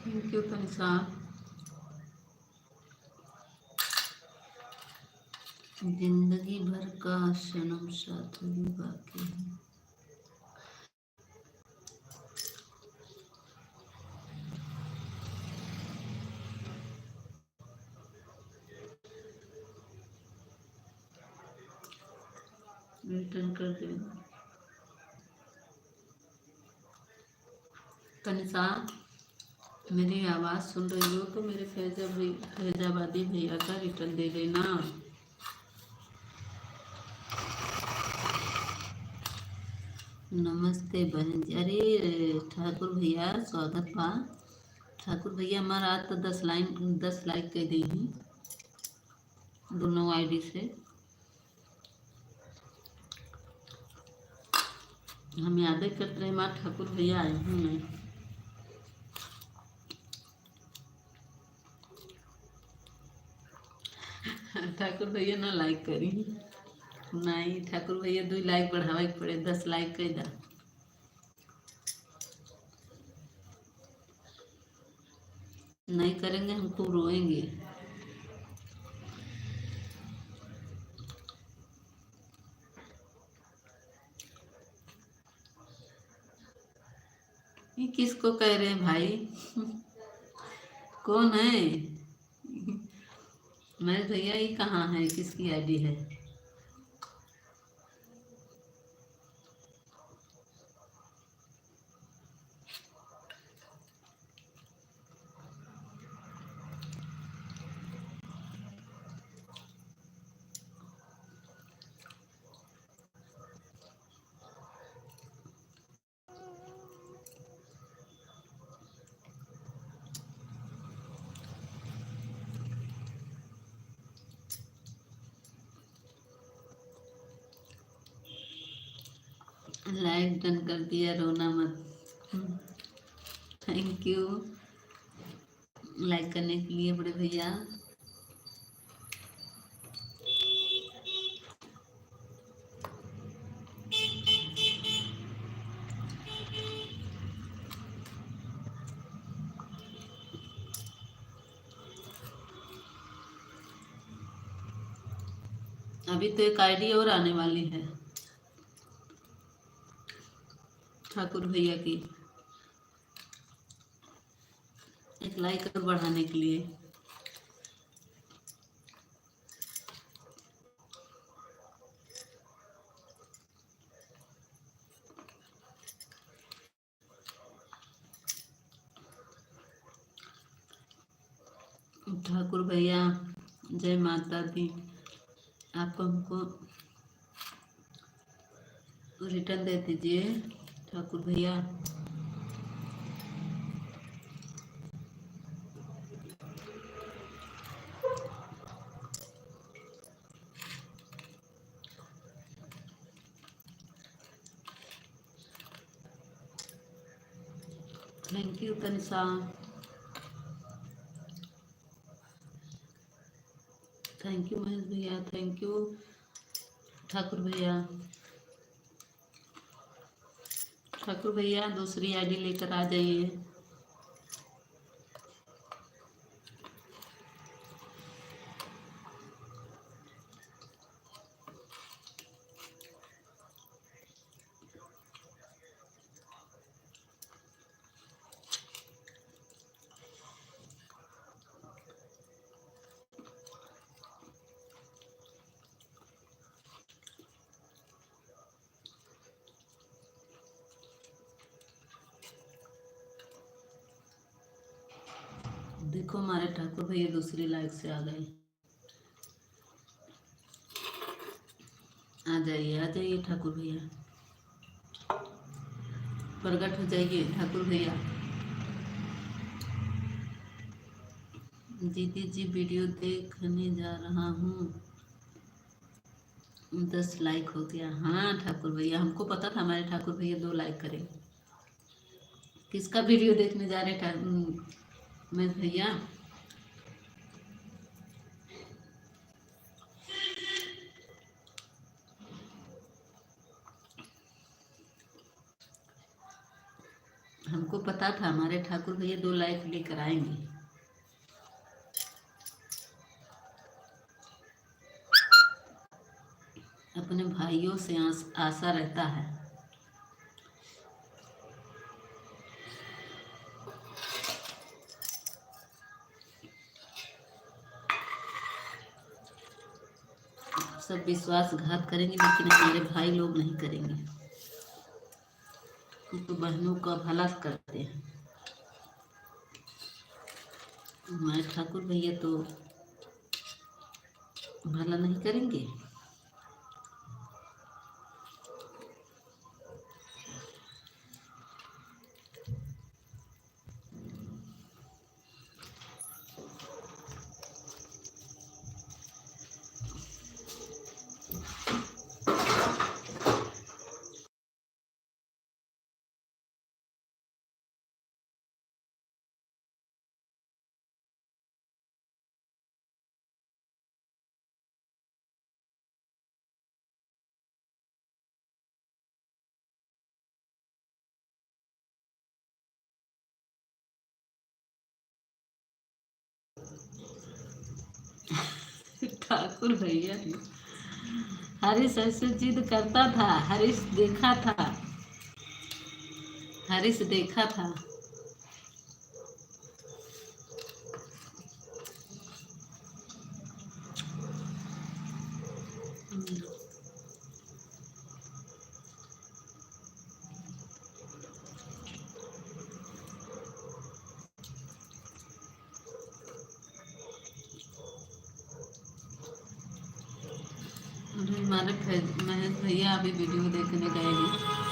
Thank you Tanisha. जिंदगी भर का सनम साथ भी बाकी है। रिटर्न कर देना तनिषा। मेरी आवाज़ सुन रही हो तो मेरे फैजाबादी भैया का रिटर्न दे देना। नमस्ते बहन जी। अरे ठाकुर भैया स्वागत बा। ठाकुर भैया हमारा आज तो 10 लाइक कर दी ही दोनों आईडी से। हम यादें करते रहे हमारे ठाकुर भैया आए हूँ मैं। ठाकुर भैया ना लाइक करी नहीं। ठाकुर भैया 2 लाइक बढ़ावे के पड़े, 10 लाइक कर दा। नहीं करेंगे हम खूब रोएंगे। ये किसको कह रहे हैं भाई? कौन है? मैं भैया ये कहाँ है, किसकी आईडी है? लाइक डन कर दिया, रोना मत। थैंक यू लाइक करने के लिए बड़े भैया। अभी तो एक आईडी और आने वाली है ठाकुर भैया की, एक लाइक और बढ़ाने के लिए। ठाकुर भैया जय माता दी। आप हमको रिटर्न दे दीजिए ठाकुर भैया। Thank you Tanisha. Thank you Mahesh भैया। थैंक यू ठाकुर भैया। ठाकुर भैया दूसरी आईडी लेकर आ जाइए। देखो हमारे ठाकुर भैया दूसरी लाइक से आ गए। आ जाइए ठाकुर भैया, प्रकट हो जाइए ठाकुर भैया। दीदी जी वीडियो देखने जा रहा हूँ, 10 लाइक हो गया। हाँ ठाकुर भैया, हमको पता था हमारे ठाकुर भैया 2 लाइक करेंगे। किसका वीडियो देखने जा रहे मैं भैया? हमको पता था हमारे ठाकुर भैया 2 लाइक लेकर आएंगे। अपने भाइयों से आशा रहता है। सब विश्वासघात करेंगे लेकिन हमारे भाई लोग नहीं करेंगे, तो बहनों का भला करते हैं। हमारे ठाकुर भैया तो भला नहीं करेंगे। ठाकुर भैया हरीश ऐसे जिद करता था, हरीश देखा था, हरीश देखा था। हमारे महेश भैया अभी वीडियो देखने गए हैं।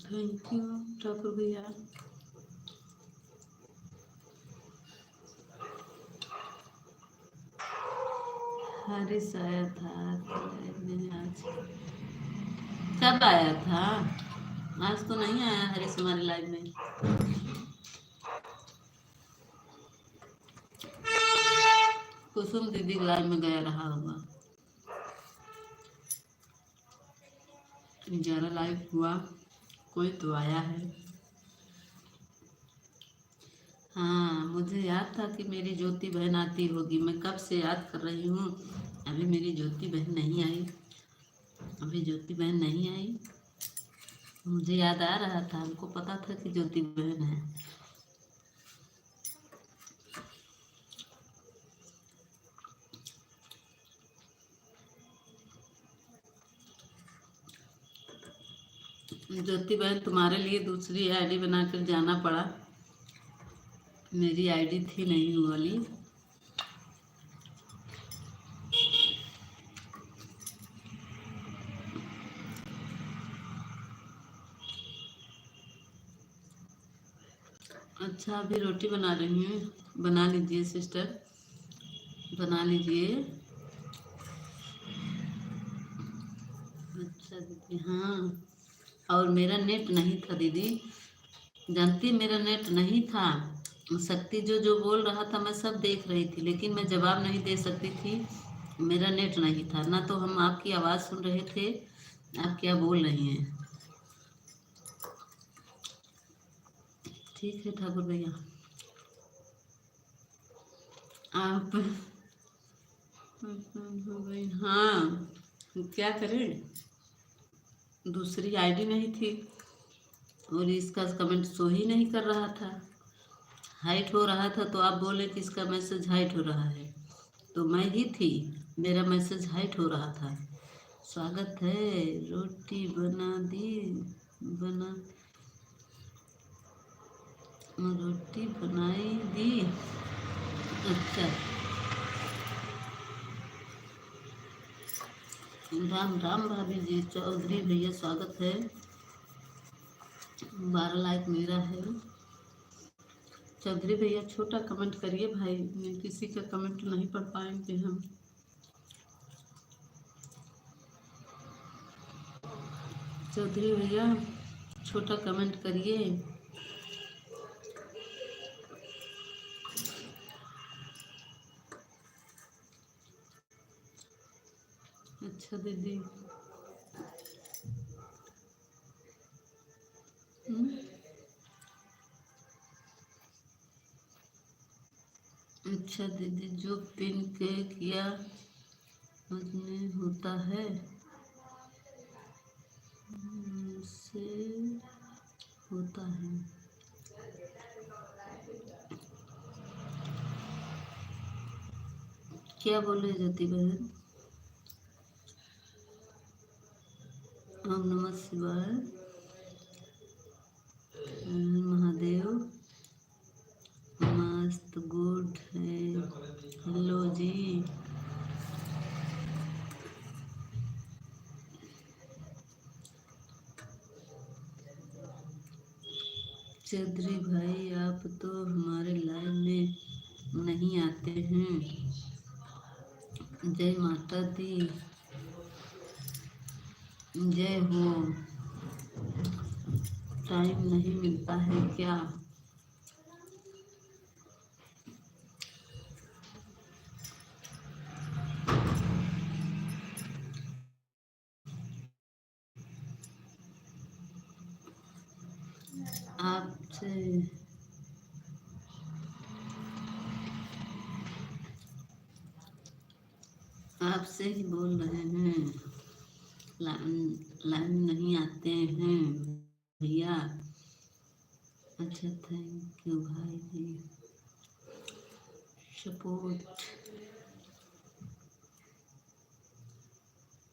थैंक यू ठाकुर भैया। हरीश आया था आज, कब आया था? आज तो नहीं आया हरीश हमारे लाइव में। कुसुम दीदी लाइव में गया रहा होगा। 11 लाइव हुआ, कोई तो आया है। हाँ मुझे याद था कि मेरी ज्योति बहन आती होगी, मैं कब से याद कर रही हूँ, अभी मेरी ज्योति बहन नहीं आई, अभी ज्योति बहन नहीं आई। मुझे याद आ रहा था, हमको पता था कि ज्योति बहन है। ज्योति बहन तुम्हारे लिए दूसरी आईडी बनाकर जाना पड़ा, मेरी आईडी थी नहीं वो वाली। अच्छा, अभी रोटी बना रही हूँ, बना लीजिए सिस्टर, बना लीजिए। अच्छा दीदी, हाँ। और मेरा नेट नहीं था दीदी, जानती, मेरा नेट नहीं था। शक्ति जो जो बोल रहा था मैं सब देख रही थी, लेकिन मैं जवाब नहीं दे सकती थी, मेरा नेट नहीं था ना। तो हम आपकी आवाज़ सुन रहे थे, आप क्या बोल रही हैं। ठीक है ठाकुर भैया, आप हो गई, हाँ। क्या करें, दूसरी आईडी नहीं थी और इसका कमेंट शो ही नहीं कर रहा था। हाइट हो रहा था तो आप बोले कि इसका मैसेज हाइट हो रहा है, तो मैं ही थी, मेरा मैसेज हाइट हो रहा था। स्वागत है, रोटी बना दी, बना, रोटी बनाई दी। अच्छा, राम राम भाभी जी, चौधरी भैया स्वागत है। 12 लाइक मेरा है। चौधरी भैया छोटा कमेंट करिए भाई, किसी का कमेंट नहीं पढ़ पाएंगे हम। चौधरी भैया छोटा कमेंट करिए। अच्छा दीदी, हम्म, अच्छा दीदी, जो पिन के किया उसमें होता है से होता है। क्या बोले ज्योति बहन। ओम नमः शिवाय, महादेव, मस्त गुड है। हेलो जी, चौधरी भाई आप तो हमारे लाइव में नहीं आते हैं। जय माता दी, जय हो। टाइम नहीं मिलता है क्या। आपसे आपसे ही बोल रहे हैं, लाइन नहीं आते हैं भैया। अच्छा, थैंक यू भाई जी, सपोर्ट।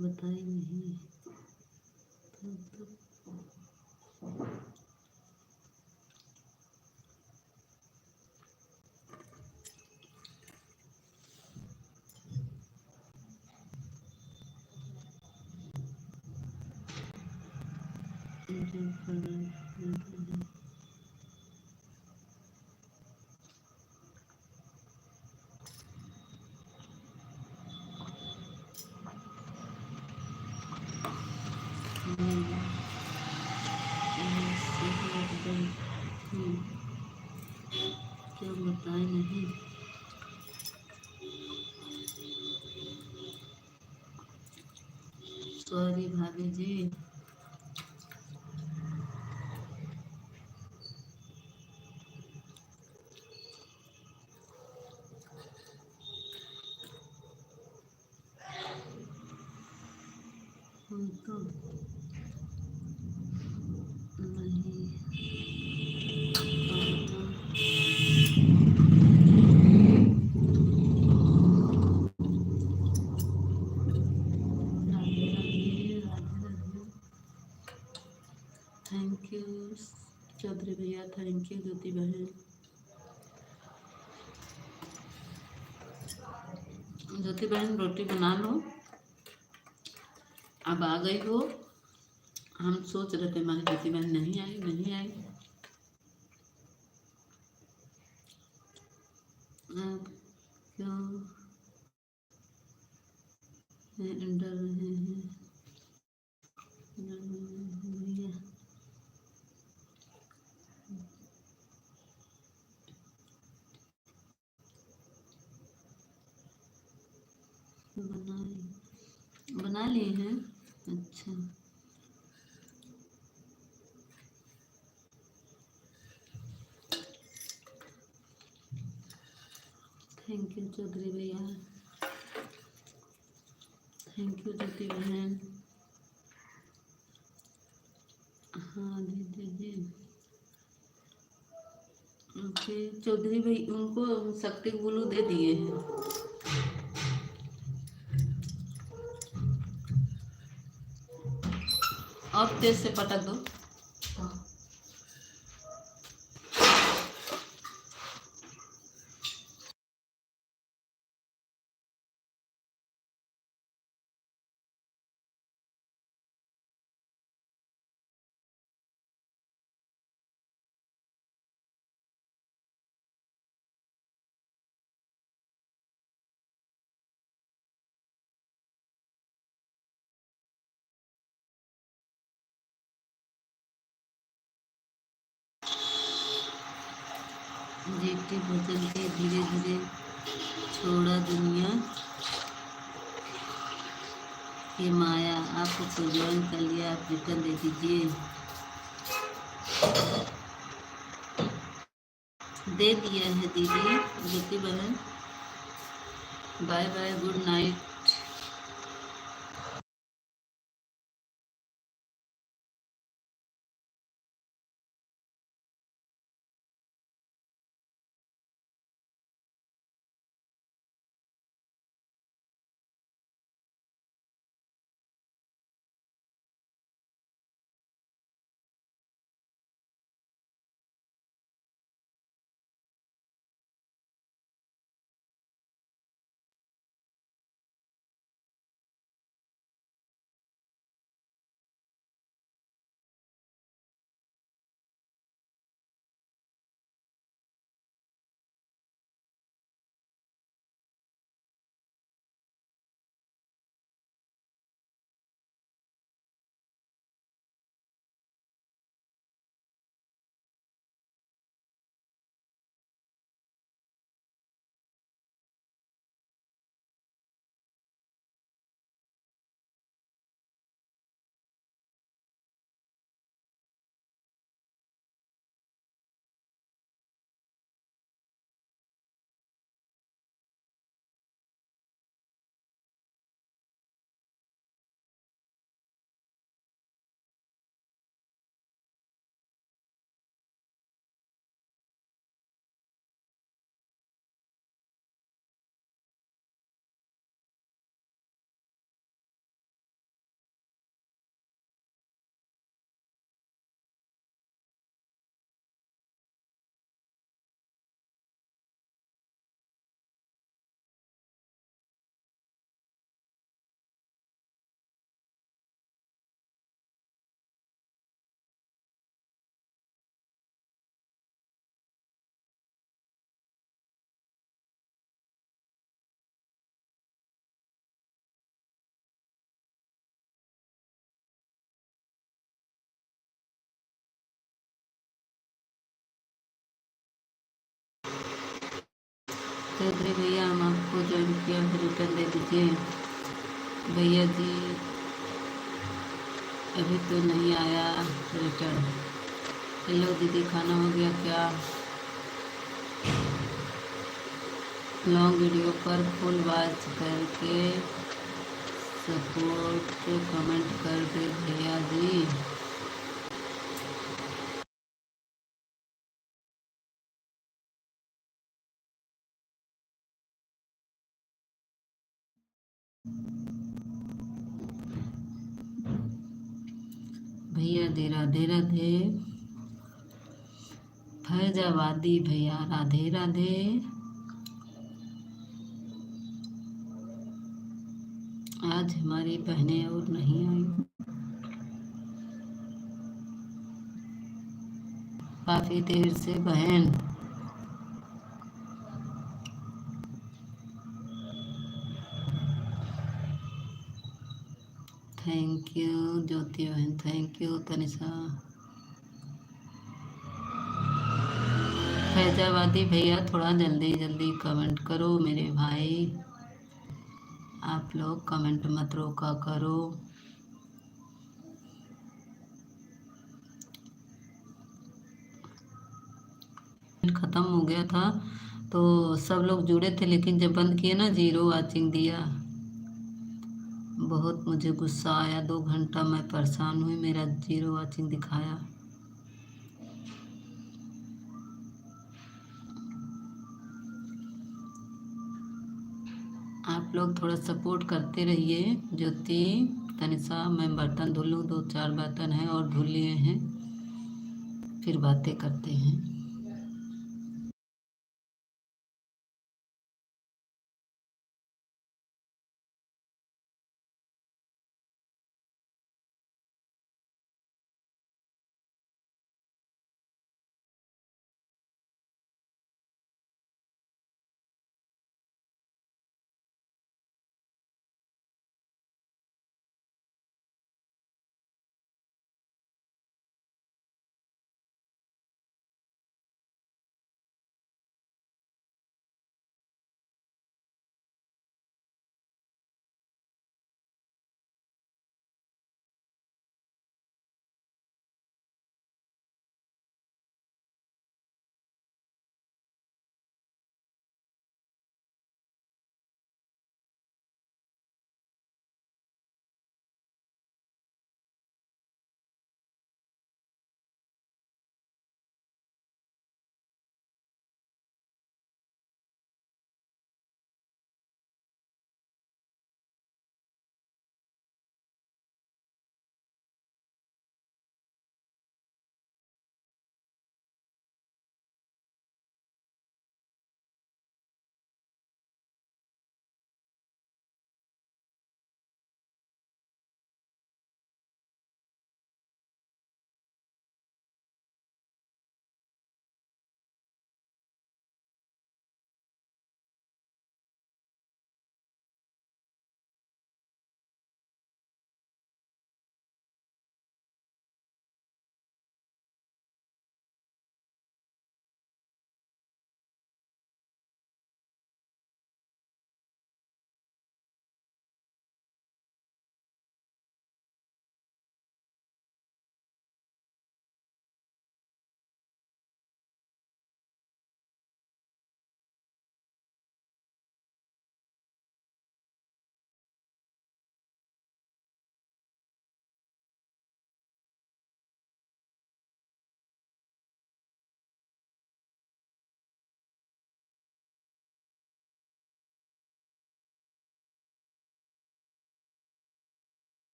बताई नहीं तो, क्यों बताए नहीं। सॉरी भाभी जी। हम तो नहीं राधे राधे, राधे राधे। थैंक यू चौधरी भैया, थैंक यू ज्योति बहन। ज्योति बहन रोटी बना लो, अब आ गई हो। हम सोच रहे थे हमारी ज्योति बहन नहीं आई, नहीं आई। आप क्यों डर रहे हैं भैया? बना लिए हैं। अच्छा, थैंक यू चौधरी भैया, थैंक यू ज्योति बहन। हाँ दीदी जी, ओके चौधरी भाई, उनको शक्ति गुरु दे दिए हैं। अब तेज से पटक दो। जेके भजन के धीरे धीरे छोड़ा दुनिया की माया, आपको ज्वाइन कर लिया, आप रिटर्न दे दीजिए। दे दिया है दीदी ज्योति बहन। Bye bye, good night. Chaudhary भैया, हम आपको ज्वाइन किया, फिर रिटर्न दे दीजिए। भैया जी अभी तो नहीं आया रिटर्न। हेलो दीदी, खाना हो गया क्या? लॉन्ग वीडियो पर फुल वॉच करके सपोर्ट कमेंट कर दे भैया जी। भैया दे राधे राधे। फैजाबादी भैया राधे राधे। आज हमारी बहनें और नहीं आई, काफ़ी देर से बहन। ज्योति बहन, थैंक यू तनिषा। फैजाबादी भैया थोड़ा जल्दी जल्दी कमेंट करो मेरे भाई, आप लोग कमेंट मत रोका करो। ख़त्म हो गया था तो सब लोग जुड़े थे, लेकिन जब बंद किए ना 0 वाचिंग दिया। बहुत मुझे गुस्सा आया, 2 घंटा मैं परेशान हुई, मेरा 0 वाचिंग दिखाया। आप लोग थोड़ा सपोर्ट करते रहिए। ज्योति, तनिषा, मैं बर्तन धुल लूँ, 2-4 बर्तन हैं और धुल लिए हैं, फिर बातें करते हैं।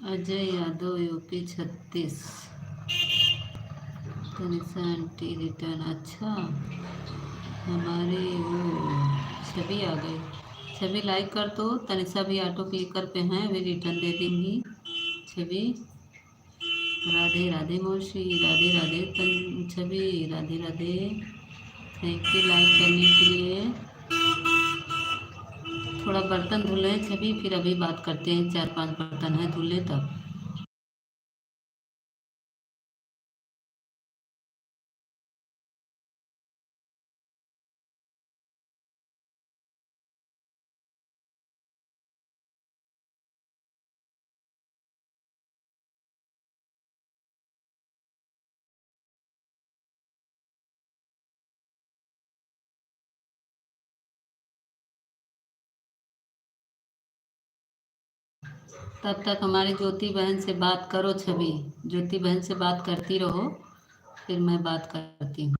Ajay Yadav, UP 36। Tanisha aunty return, अच्छा हमारे वो छवि आ गई। छवि लाइक कर दो, तनिषा भी ऑटो क्लिकर पे हैं, अभी रिटर्न दे देंगी छवि। राधे राधे मौसी, Radhe Radhe Chhavi, Radhe Radhe, thank you like करने के लिए। थोड़ा बर्तन धुले छवि, फिर अभी बात करते हैं, 4-5 बर्तन हैं धुले तब। तब तक हमारी ज्योति बहन से बात करो छवि, ज्योति बहन से बात करती रहो, फिर मैं बात करती हूँ।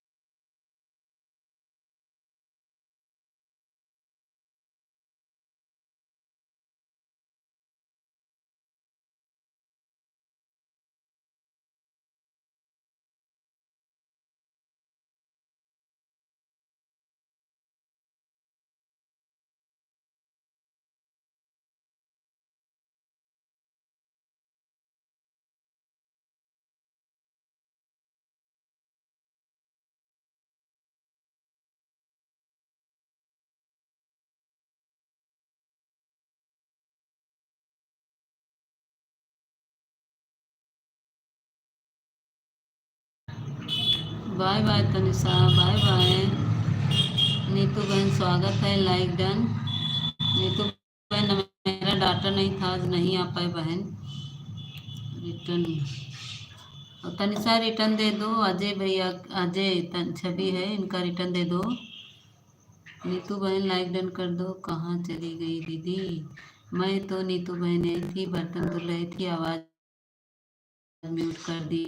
Bye bye Tanisha, bye bye. Neetu बहन स्वागत है, लाइक डन। नीतू बहन मेरा डाटा नहीं था, आज नहीं आ पाए बहन। रिटर्न और तनिषा रिटर्न दे दो। अजय भैया, अजय छवि है, इनका रिटर्न दे दो। नीतू बहन लाइक डन कर दो। कहाँ चली गई दीदी? मैं तो नीतू बहन आई थी, बर्तन धुल रही थी, आवाज़ म्यूट कर दी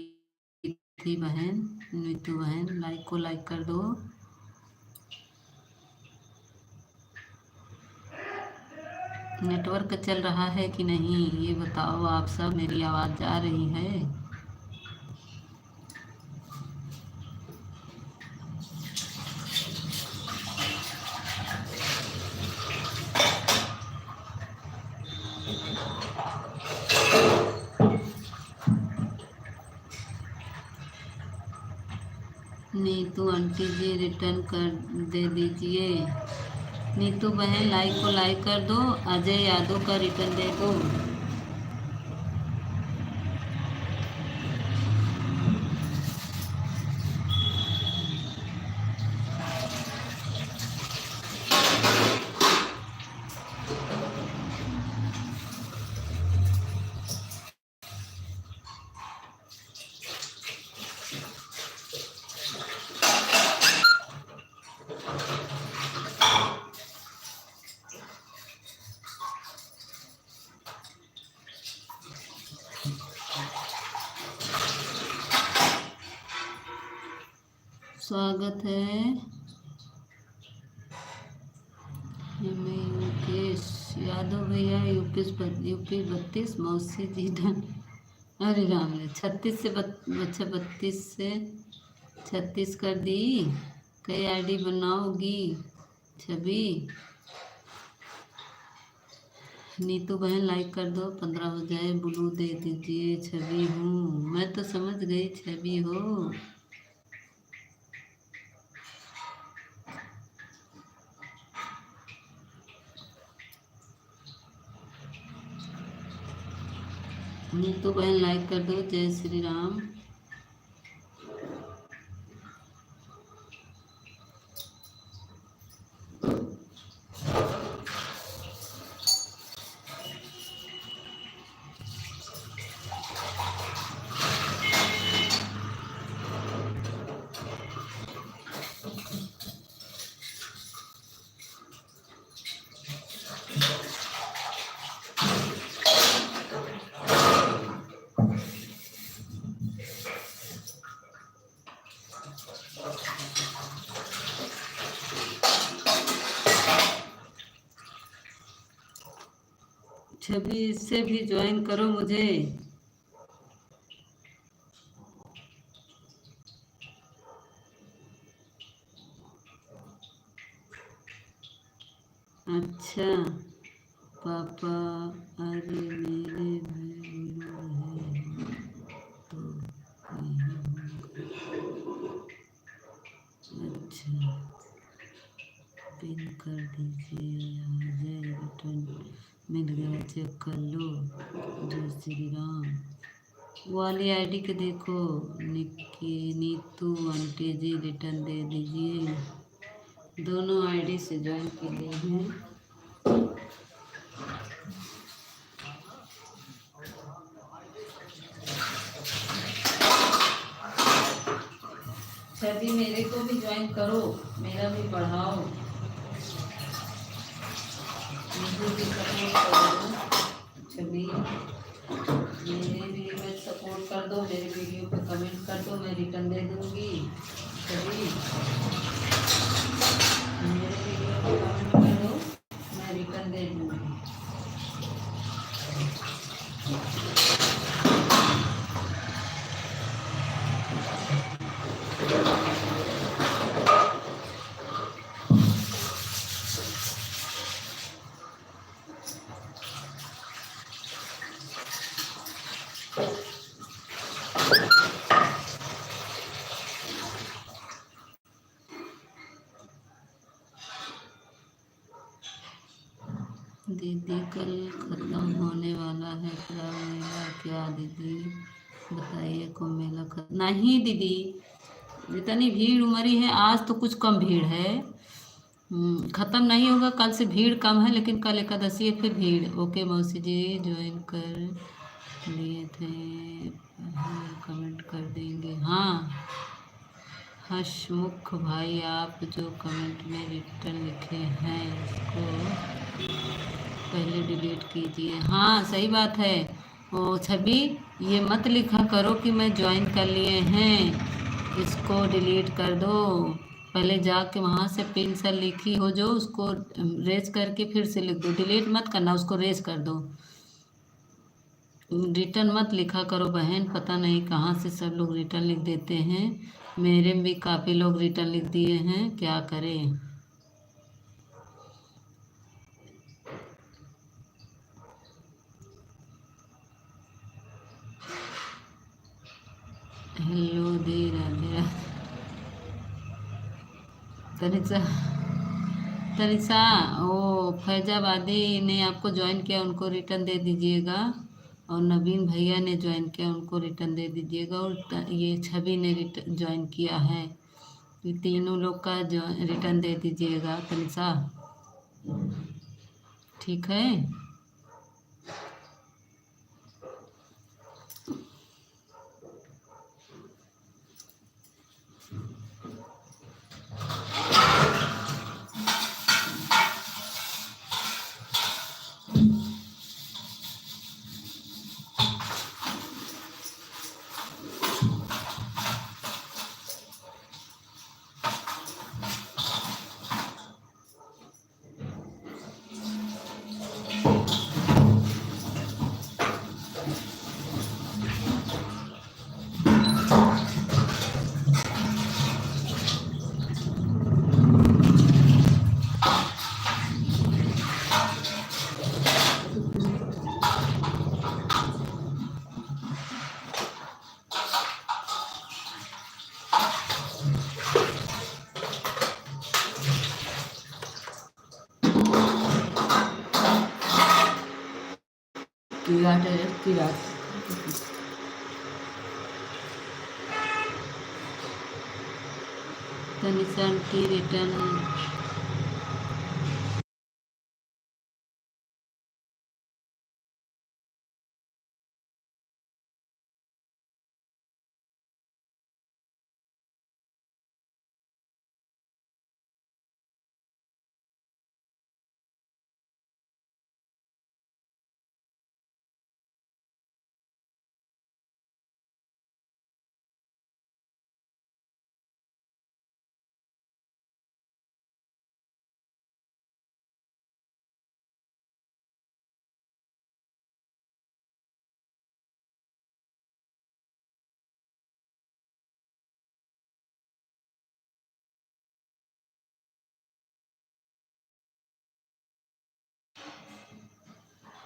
थी बहन। नीतू बहन लाइक को लाइक कर दो। नेटवर्क चल रहा है कि नहीं ये बताओ आप सब, मेरी आवाज़ जा रही है? नीतू आंटी जी रिटर्न कर दे दीजिए। नीतू बहन लाइक को लाइक कर दो। अजय यादव का रिटर्न दे दो। स्वागत है मुकेश यादव भैया, यूपी 32 मौसी जी डन। अरे राम रे, 36 से अच्छा 32 से 36 कर दी। कई आईडी बनाओगी छवि? नीतू बहन लाइक कर दो, 15 हो जाए। ब्लू दे दीजिए। छवि हूँ मैं, तो समझ गई छवि हो। नीतू बहन लाइक कर दो। जय श्री राम। छवि इससे भी ज्वाइन करो मुझे। अच्छा पापा, अरे मेरे है तो अच्छा पिन कर दीजिए। अजय रिटर्न मिल गया, चेक कर लो। जय श्री राम। वाली आईडी के देखो। निक्की नीतू आंटी जी रिटर्न दे दीजिए। दोनों आईडी से ज्वाइन के लिए हैं। छवि मेरे को भी ज्वाइन करो, मेरा भी बढ़ाओ, मुझे भी सपोर्ट करो। छवि मेरे भी में सपोर्ट कर दो, मेरे वीडियो पे कमेंट कर दो, मैं रिटर्न दे दूँगी। छवि मेरे वीडियो पे कमेंट कर दो, मैं रिटर्न दे दूँगी। दीदी कल ख़त्म होने वाला है क्या मेला? क्या दीदी बताइए, को मेला खत्म नहीं दीदी, जितनी भीड़ उमड़ी है आज तो कुछ कम भीड़ है। खत्म नहीं होगा, कल से भीड़ कम है, लेकिन कल एकादशी है फिर भीड़। ओके मौसी जी ज्वाइन कर लिए थे, कमेंट कर देंगे। हाँ हसमुख भाई, आप जो कमेंट में रिटर्न लिखे हैं इसको पहले डिलीट कीजिए। हाँ सही बात है। वो छवि, ये मत लिखा करो कि मैं ज्वाइन कर लिए हैं, इसको डिलीट कर दो। पहले जाके वहाँ से पिन से लिखी हो जो, उसको रेज करके फिर से लिख दो। डिलीट मत करना, उसको रेज कर दो। रिटर्न मत लिखा करो बहन, पता नहीं कहाँ से सब लोग रिटर्न लिख देते हैं। मेरे में भी काफ़ी लोग रिटर्न लिख दिए हैं, क्या करें। हेलो दी राधे राधे। तनिषा, तनिषा वो फैजाबादी ने आपको ज्वाइन किया, उनको रिटर्न दे दीजिएगा। और नवीन भैया ने ज्वाइन किया, उनको रिटर्न दे दीजिएगा। और ये छवि ने ज्वाइन किया है, ये तीनों लोग का रिटर्न दे दीजिएगा तनिषा, ठीक है। किराट है, किराट। तनिषा की रिटर्न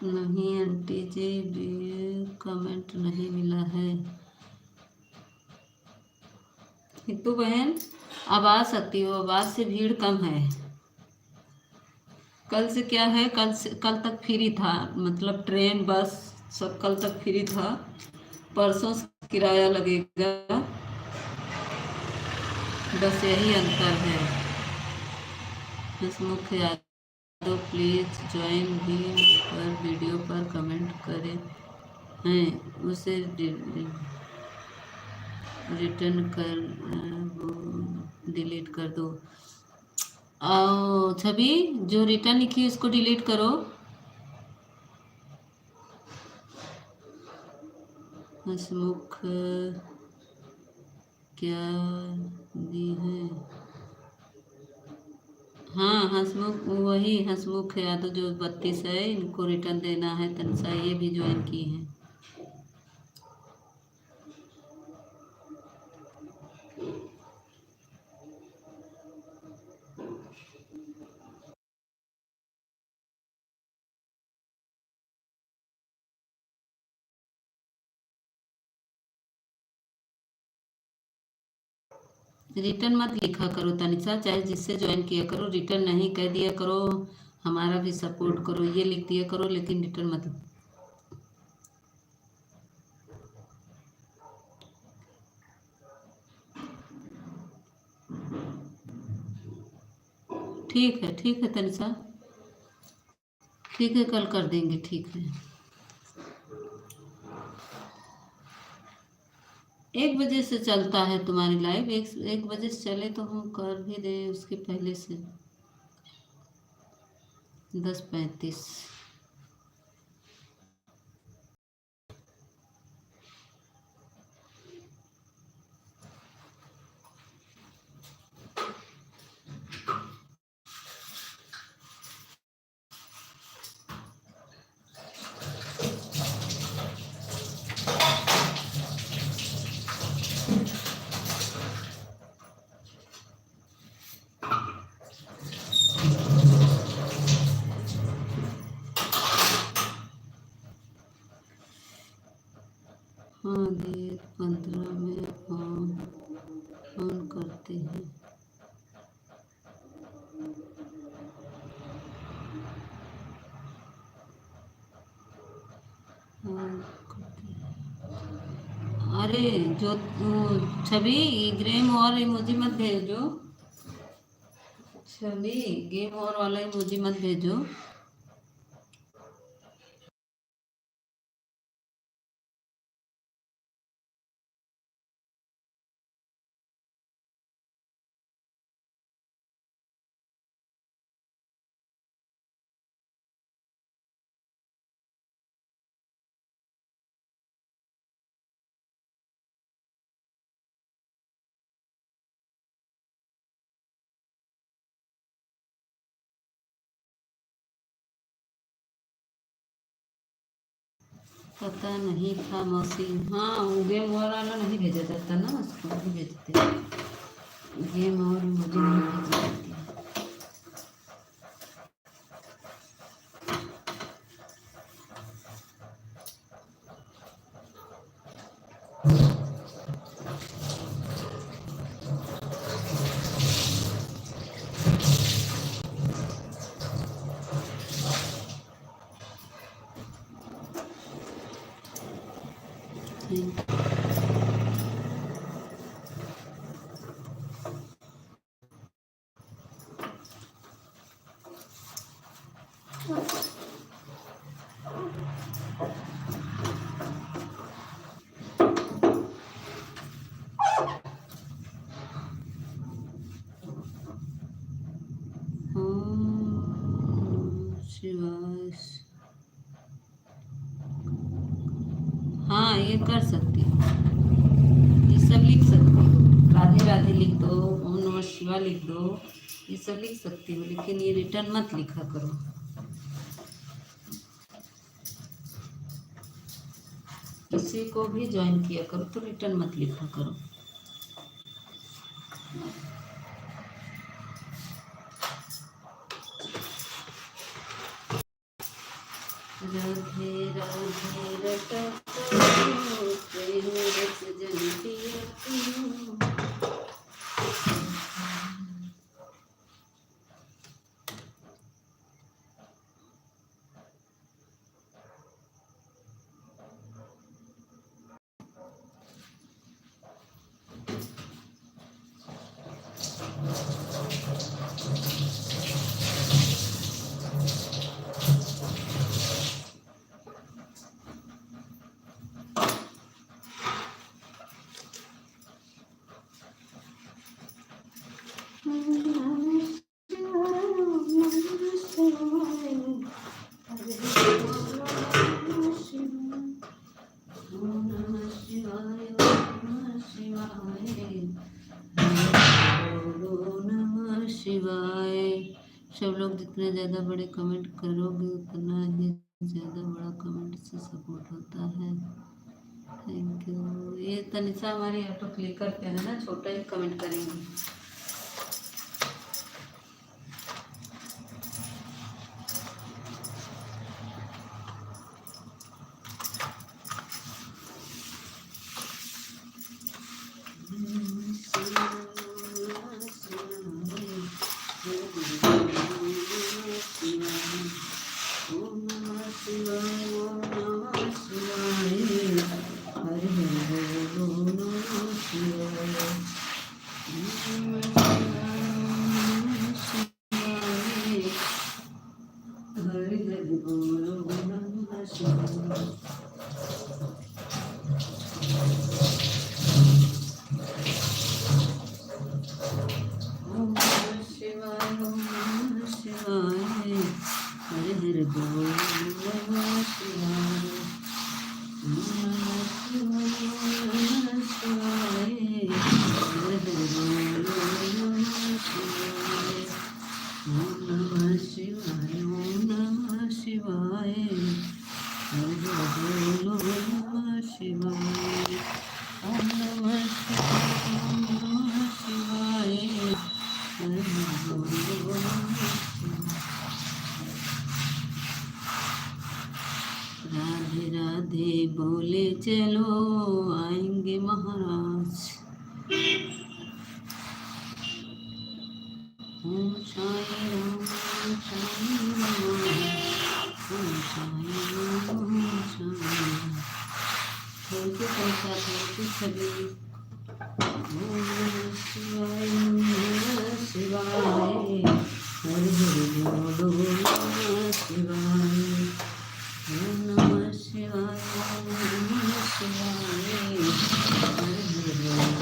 नहीं आंटी जी, कमेंट नहीं मिला है। तो बहन अब आ सकती हो, अब आज से भीड़ कम है। कल से क्या है, कल तक फ्री था, मतलब ट्रेन बस सब कल तक फ्री था। परसों से किराया लगेगा, बस यही अंतर है। हसमुख यादव प्लीज ज्वाइन भी पर वीडियो पर कमेंट करें हैं, उसे रिटर्न कर वो डिलीट कर दो। छवि, जो रिटर्न लिखी है उसको डिलीट करो। हसमुख क्या दी है? हाँ हसमुख, वही हसमुख यादव जो 32 है, इनको रिटर्न देना है। तनिषा ये भी ज्वाइन की हैं। रिटर्न मत लिखा करो तनिषा, चाहे जिससे ज्वाइन किया करो, रिटर्न नहीं कह दिया करो। हमारा भी सपोर्ट करो, ये लिख दिया करो, लेकिन रिटर्न मत। ठीक है तनिषा, ठीक है कल कर देंगे, ठीक है। 1 बजे से चलता है तुम्हारी लाइव, एक बजे से चले तो हम कर भी दें उसके पहले से। 10:35। हाँ देर 15 में ऑन करते हैं। अरे जो छवि गेम और इमोजी मत भेजो, छवि गेम और वाला इमोजी मत भेजो। पता नहीं था मौसी, हाँ गेम वाला नहीं भेजा जाता ना, उसको नहीं भेजते, गेम और मुझे नहीं भेजी जाती। शिवाय, हाँ ये कर सकती हो, ये सब लिख सकती हो, राधे राधे लिख दो, ओम नमः शिवाय लिख दो, ये सब लिख सकती हो, लेकिन ये रिटर्न मत लिखा करो। किसी को भी ज्वाइन किया करो तो रिटर्न मत लिखा करो। राधे राधे रटक प्रेम रस जन पिया पियो। सब लोग जितने ज़्यादा बड़े कमेंट करोगे उतना ही ज़्यादा बड़ा कमेंट से सपोर्ट होता है। Thank you. ये तनिषा हमारी ऑटो क्लिकर पे है ना, छोटा ही कमेंट करेंगे। चलो आएंगे महाराज। ओम साई राम साई राम ओम साई राम साई राम। थैंक यू पैसा, थैंक यू छवि। ओम नमः शिवाय ओम नमः शिवाय हरि हरि बोलो नमः शिवाय ओम नमः शिवाय ओम नमः शिवाय हरि हरि बोलो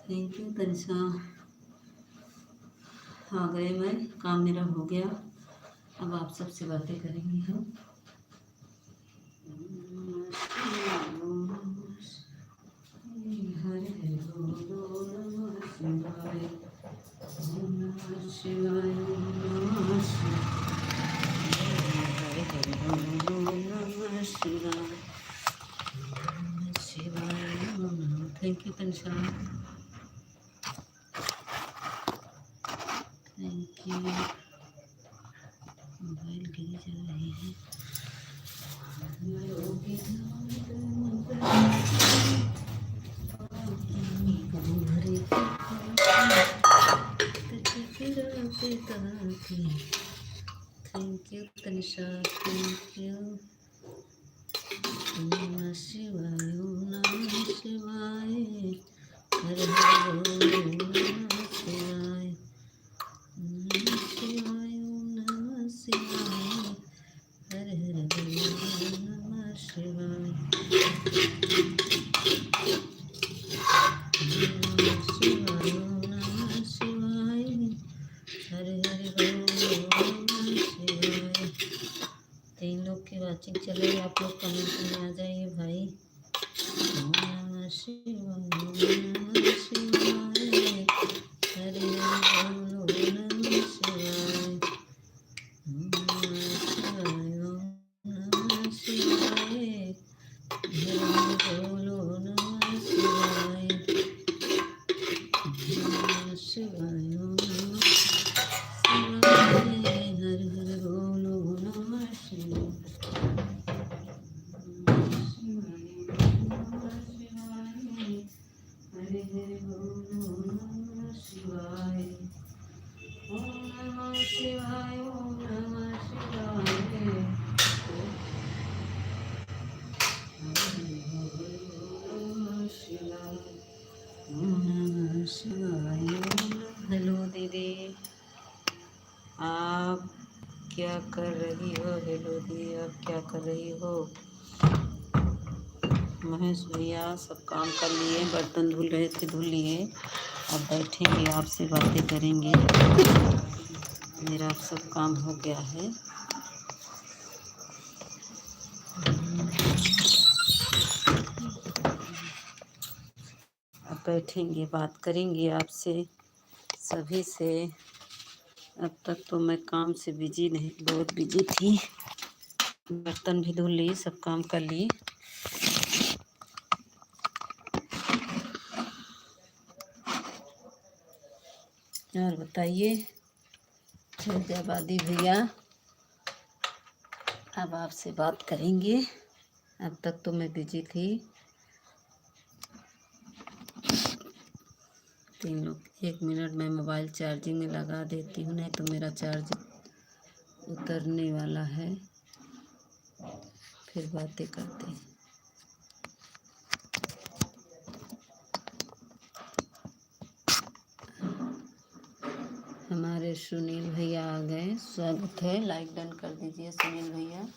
थैंक यू तनिषा। आ गए, मैं काम मेरा हो गया, अब आप सबसे बातें करेंगे हम। हरे हरे बोलो नमः शिवाय ओम नमः शिवाय ओम नमः शिवाय हरे हरे बोलो नमः शिवाय शिवाय ओम नमः। Thank you Tanisha, thank you. Mobile गिरी जा रही है। Thank you Tanisha, thank you. ओम नमः शिवाय ओम नमः शिवाय हरे हरे बोलो नमः शिवाय ओम नमः शिवाय ओम नमः शिवाय हरे हरे बोलो नमः शिवाय ओम नमः शिवाय ओम नमः शिवाय हरे हरे बोलो नमः शिवाय। 3 लोग की वाचिंग चल रही है, आप लोग कमेंट में आ जाइए भाई। ओम नमः शिवाय ओम नमः शिवाय हरे हरे बोलो नमः शिवाय ओम नमः शिवाय ओम नमः शिवाय हरे हरे बोलो नमः शिवाय ओम नमः शिवाय ओम नमः शिवाय हरे हरे बोलो नमः शिवाय। हरे हरे बोलो नमः शिवाय ओम नमः शिवाय ओम नमः शिवाय हरे हरे बोलो नमः शिवाय ओम नमः शिवाय। हेलो दीदी, आप क्या कर रही हो? हेलो दीदी, आप क्या कर रही हो? महेश भैया सब काम कर लिए, बर्तन धुल रहे थे, धुल लिए, अब बैठेंगे, आपसे बातें करेंगे। मेरा अब सब काम हो गया है। अब बैठेंगे, बात करेंगे आपसे सभी से। अब तक तो मैं काम से बिजी नहीं, बहुत बिजी थी। बर्तन भी धुल ली, सब काम कर ली। और बताइए फैजाबादी भैया, अब आपसे बात करेंगे। अब तक तो मैं बिजी थी। 1 मिनट में मोबाइल चार्जिंग में लगा देती हूँ, नहीं तो मेरा चार्ज उतरने वाला है। फिर बातें करते हैं। हमारे सुनील भैया आ गए, स्वागत है। लाइक डन कर दीजिए सुनील भैया।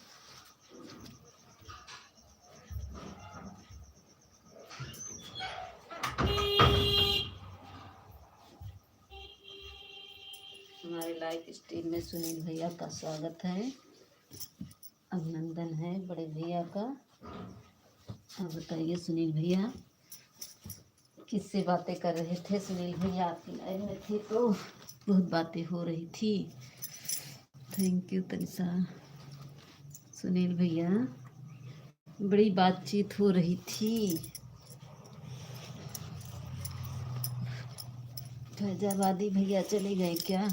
हमारे लाइव स्ट्रीम में सुनील भैया का स्वागत है, अभिनंदन है बड़े भैया का। अब बताइए सुनील भैया, किससे बातें कर रहे थे? सुनील भैया आपकी लाइव में थे तो बहुत बातें हो रही थी। Thank you Tanisha. सुनील भैया, बड़ी बातचीत हो रही थी। फैजाबादी भैया चले गए क्या?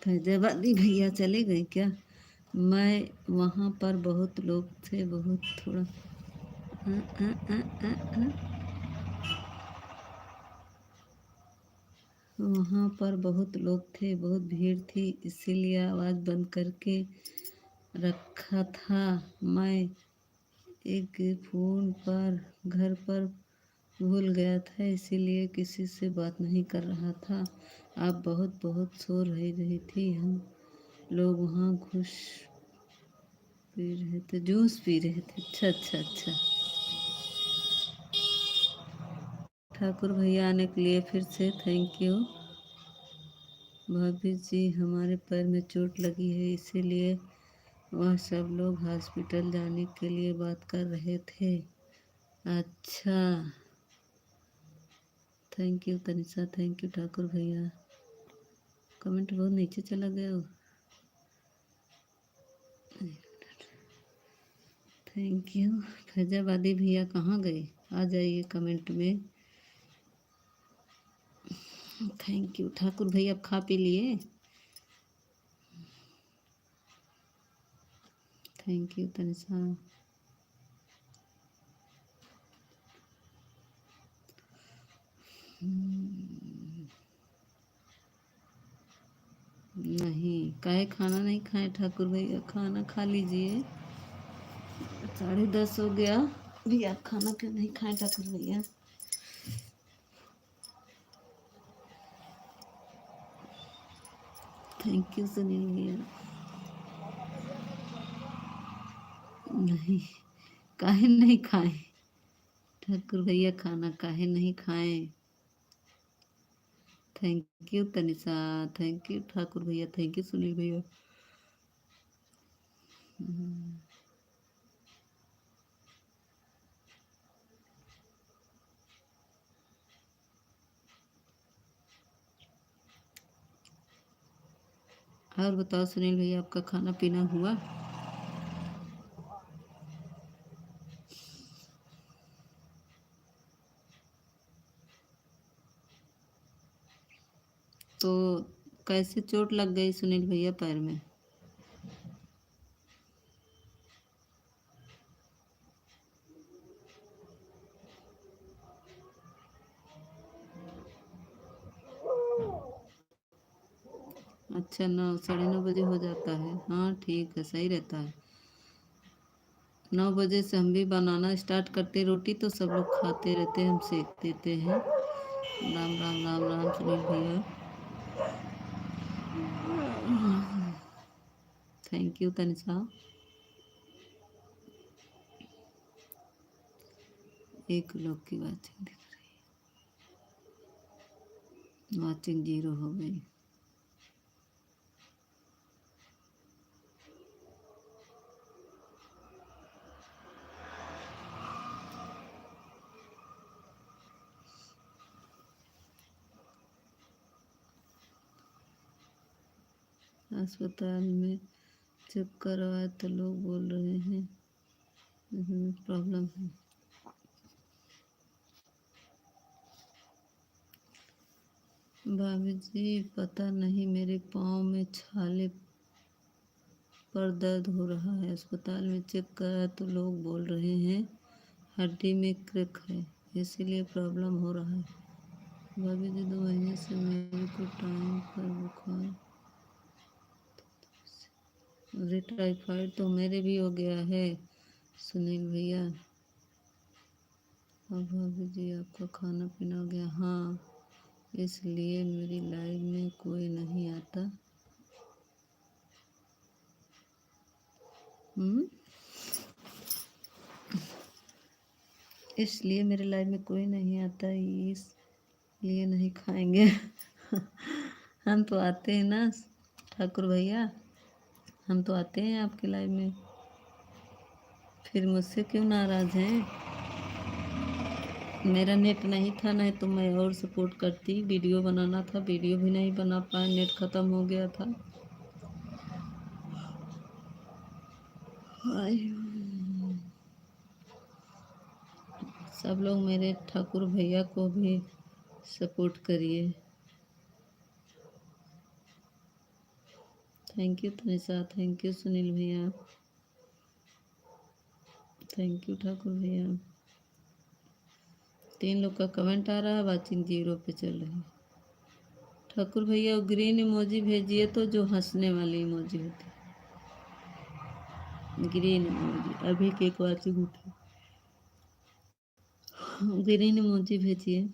फैजाबादी भैया चले गए क्या? मैं वहाँ पर बहुत लोग थे, बहुत थोड़ा वहाँ पर बहुत लोग थे, बहुत भीड़ थी, इसीलिए आवाज़ बंद करके रखा था। मैं एक फ़ोन पर घर पर भूल गया था, इसीलिए किसी से बात नहीं कर रहा था। आप बहुत बहुत सो रही थी। हम लोग वहाँ घुस पी रहे थे, जूस पी रहे थे। अच्छा अच्छा अच्छा। ठाकुर भैया आने के लिए फिर से थैंक यू। भाभी जी, हमारे पैर में चोट लगी है, इसीलिए वह सब लोग हॉस्पिटल जाने के लिए बात कर रहे थे। अच्छा, thank you Tanisha, thank you Thakur भैया। कमेंट बहुत नीचे चला गया हो। Thank you. फैजाबादी भैया कहाँ गए? आ जाइए कमेंट में। थैंक यू ठाकुर भैया, खा पी लिए? Thank you Tanisha. नहीं, काहे खाना नहीं खाए ठाकुर भैया? खाना खा लीजिए, 10:30 हो गया। भी आप खाना क्यों नहीं खाए ठाकुर भैया? थैंक यू सुनील भैया। नहीं, काहे नहीं खाए ठाकुर भैया? खाना काहे नहीं खाए? Thank you Tanisha, thank you Thakur भैया, थैंक यू सुनील भैया। और बताओ सुनील भैया, आपका खाना पीना हुआ? तो कैसे चोट लग गई सुनील भैया पैर में? अच्छा, 9, 9:30 बजे हो जाता है। हाँ ठीक है, सही रहता है। 9 बजे से हम भी बनाना स्टार्ट करते रोटी, तो सब लोग खाते रहते हैं, हम सेक देते हैं। राम राम राम राम सुनील भैया। Thank you Tanisha. एक लोग की वाचिंग दिख रही, वाचिंग 0 हो गई। अस्पताल में चेक करवाया तो लोग बोल रहे हैं प्रॉब्लम है। भाभी जी पता नहीं मेरे पाँव में छाले पर दर्द हो रहा है। अस्पताल में चेक कराया तो लोग बोल रहे हैं हड्डी में क्रैक है, इसीलिए प्रॉब्लम हो रहा है। भाभी जी 2 महीने से मेरे को टाइम पर बुखार, अरे टाइफाइड तो मेरे भी हो गया है सुनील भैया। और भाभी जी आपका खाना पीना हो गया? हाँ, इसलिए मेरी लाइफ में कोई नहीं आता। इसलिए मेरे लाइफ में कोई नहीं आता, इसलिए नहीं खाएंगे। हम तो आते हैं ना ठाकुर भैया, हम तो आते हैं आपकी लाइफ में, फिर मुझसे क्यों नाराज़ हैं? मेरा नेट नहीं था, नहीं तो मैं और सपोर्ट करती। वीडियो बनाना था, वीडियो भी नहीं बना पाया, नेट ख़त्म हो गया था। सब लोग मेरे ठाकुर भैया को भी सपोर्ट करिए। Thank you Tanisha, thank you Sunil भैया, थैंक यू ठाकुर भैया। 3 लोग का कमेंट आ रहा है, वाचिंग 0 पे चल रही है। ठाकुर भैया ग्रीन इमोजी भेजिए तो जो हंसने वाली इमोजी होती है, ग्रीन इमोजी। अभी की एक वाचिंग उठी, ग्रीन इमोजी भेजिए।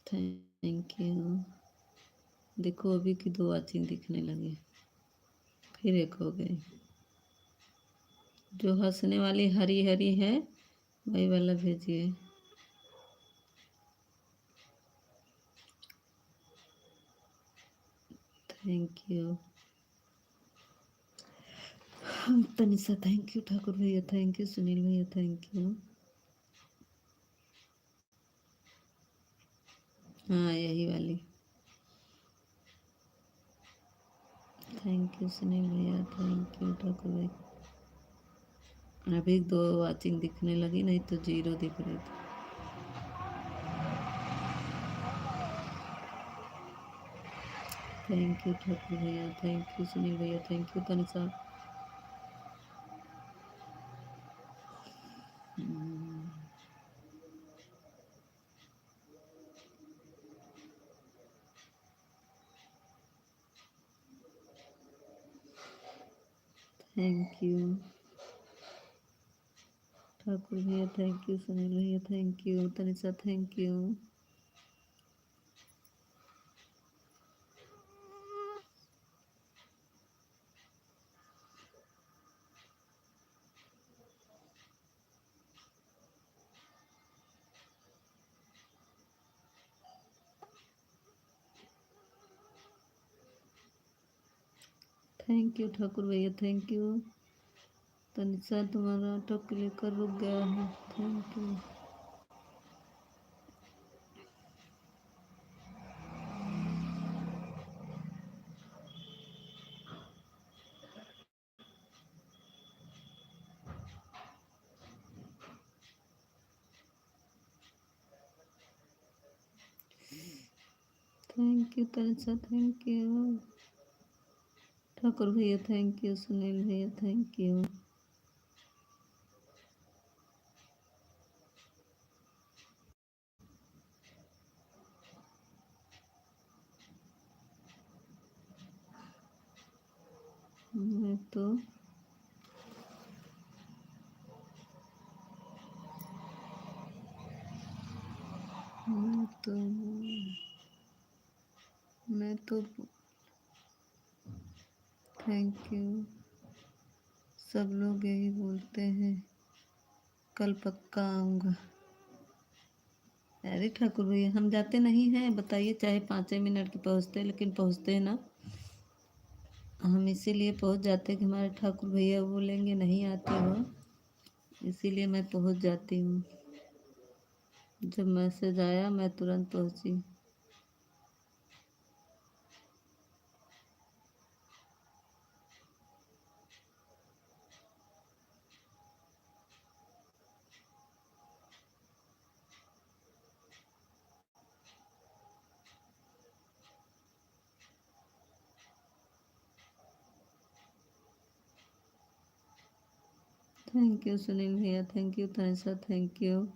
Thank you. देखो अभी की 2 वाचिंग दिखने लगी, फिर एक हो गई। जो हंसने वाली हरी हरी है वही वाला भेजिए। Thank you Tanisha, thank you Thakur भैया, थैंक यू सुनील भैया, थैंक यू। हाँ यही वाली। थैंक यू सुनील भैया, थैंक यू ठाकुर भैया। अभी 2 वाचिंग दिखने लगी, नहीं तो 0 दिख रही थी। थैंक यू ठाकुर भैया, थैंक यू सुनील भैया, thank you Tanisha. Thank you Thakur भैया, थैंक यू सुनील भैया, thank you Tanisha, thank you. Thank you Thakur भैया, थैंक यू तनिषा। तुम्हारा ऑटो क्लिकर रुक गया है, thank you. Thank you Tanisha, thank you Thakur भैया, थैंक यू सुनील भैया, थैंक यू। मैं तो तो मैं तो थैंक यू। सब लोग यही बोलते हैं, कल पक्का आऊँगा। अरे ठाकुर भैया हम जाते नहीं हैं, बताइए, चाहे 5 मिनट की पहुँचते, लेकिन पहुँचते हैं ना। हम इसीलिए पहुँच जाते कि हमारे ठाकुर भैया बोलेंगे नहीं आते हो, इसीलिए मैं पहुँच जाती हूँ। जब मैसेज आया मैं तुरंत पहुँची। थैंक यू सुनील भैया, thank you Tanisha, thank you.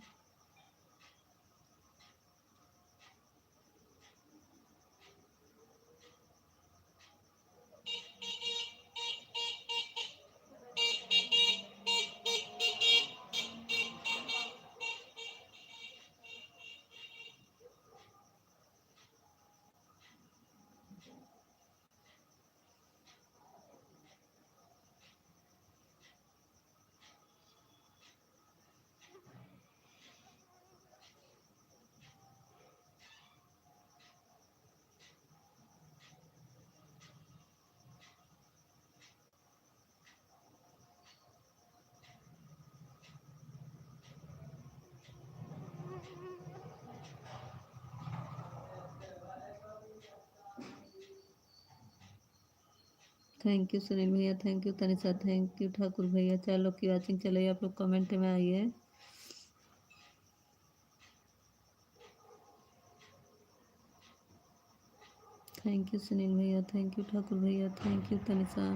Thank you Sunil भैया, thank you Tanisha, thank you Thakur भैया। 4 लोग की वॉचिंग चल रही है, आप लोग कमेंट में आइए। थैंक यू सुनील भैया, थैंक यू ठाकुर भैया, थैंक यू तनिषा।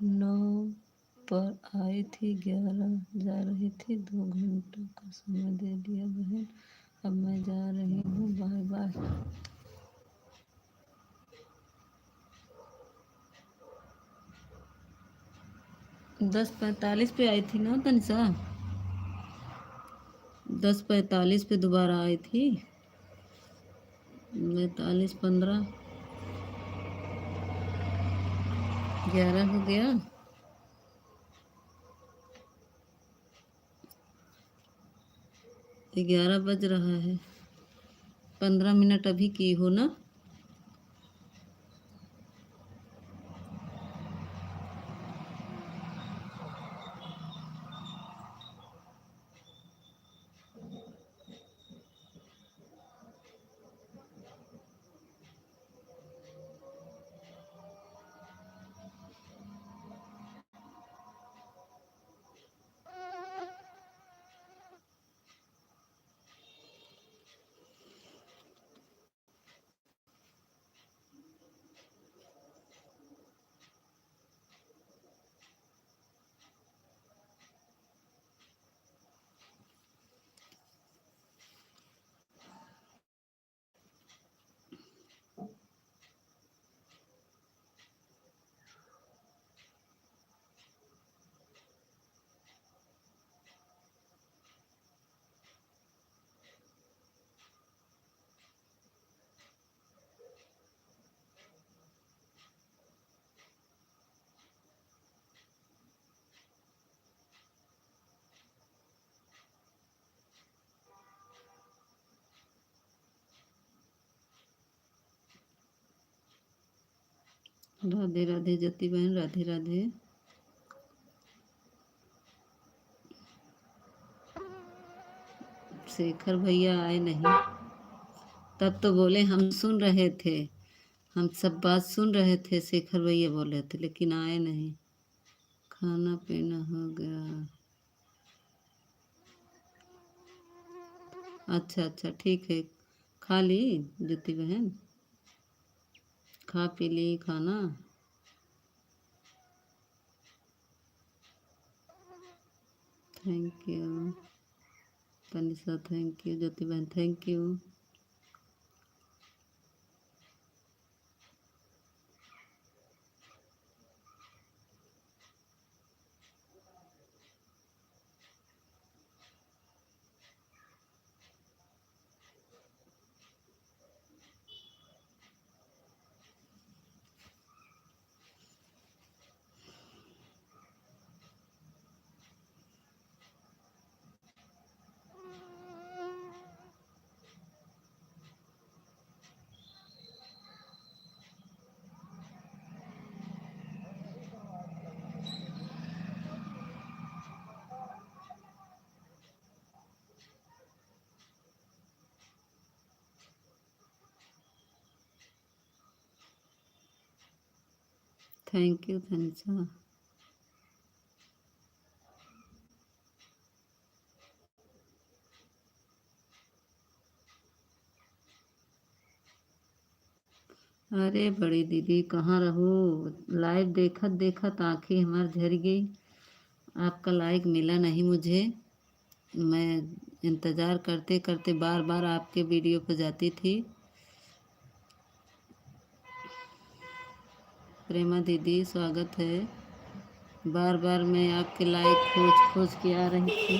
9 पर आई थी, 11 जा रही थी, 2 घंटों का समय दे दिया बहन। अब मैं जा रही हूँ, बाय बाय। 10:45 पे आई थी ना तनिषा, 10:45 पे दोबारा आई थी, 45:15, 11 हो गया। 11 बज रहा है, 15 मिनट अभी की हो ना। राधे राधे ज्योति बहन, राधे राधे। शेखर भैया आए नहीं, तब तो बोले हम सुन रहे थे, हम सब बात सुन रहे थे, शेखर भैया बोले थे, लेकिन आए नहीं। खाना पीना हो गया, अच्छा अच्छा ठीक है। खा ली ज्योति बहन, खा पी ली खाना। Thank you Tanisha, thank you Jyoti बहन, thank you. Thank you Tanisha. अरे बड़ी दीदी कहाँ रहो, लाइव देखत देखत आँखें हमार झर गई। आपका लाइक मिला नहीं मुझे, मैं इंतज़ार करते करते बार बार आपके वीडियो पर जाती थी। प्रेमा दीदी स्वागत है। बार बार मैं आपके लाइक खोज खोज के आ रही थी,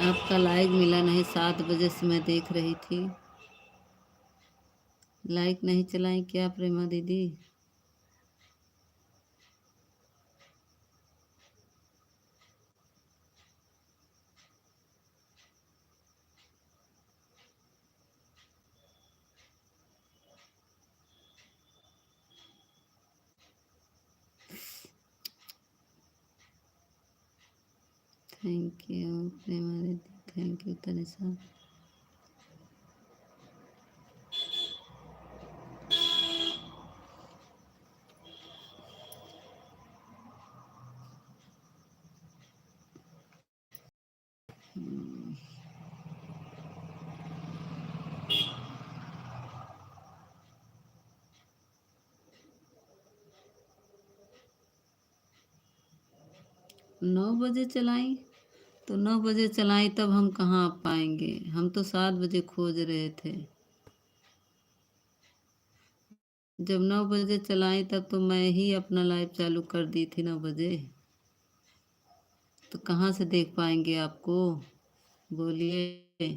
आपका लाइक मिला नहीं। 7 बजे से मैं देख रही थी, लाइक नहीं चलाई क्या प्रेमा दीदी? थैंक यू प्रेमा दीदी, थैंक यू तनिषा। 9 बजे चलाई, तो 9 बजे चलाई तब हम कहाँ आ पाएंगे, हम तो 7 बजे खोज रहे थे। जब 9 बजे चलाई तब तो मैं ही अपना लाइव चालू कर दी थी 9 बजे, तो कहाँ से देख पाएंगे आपको, बोलिए।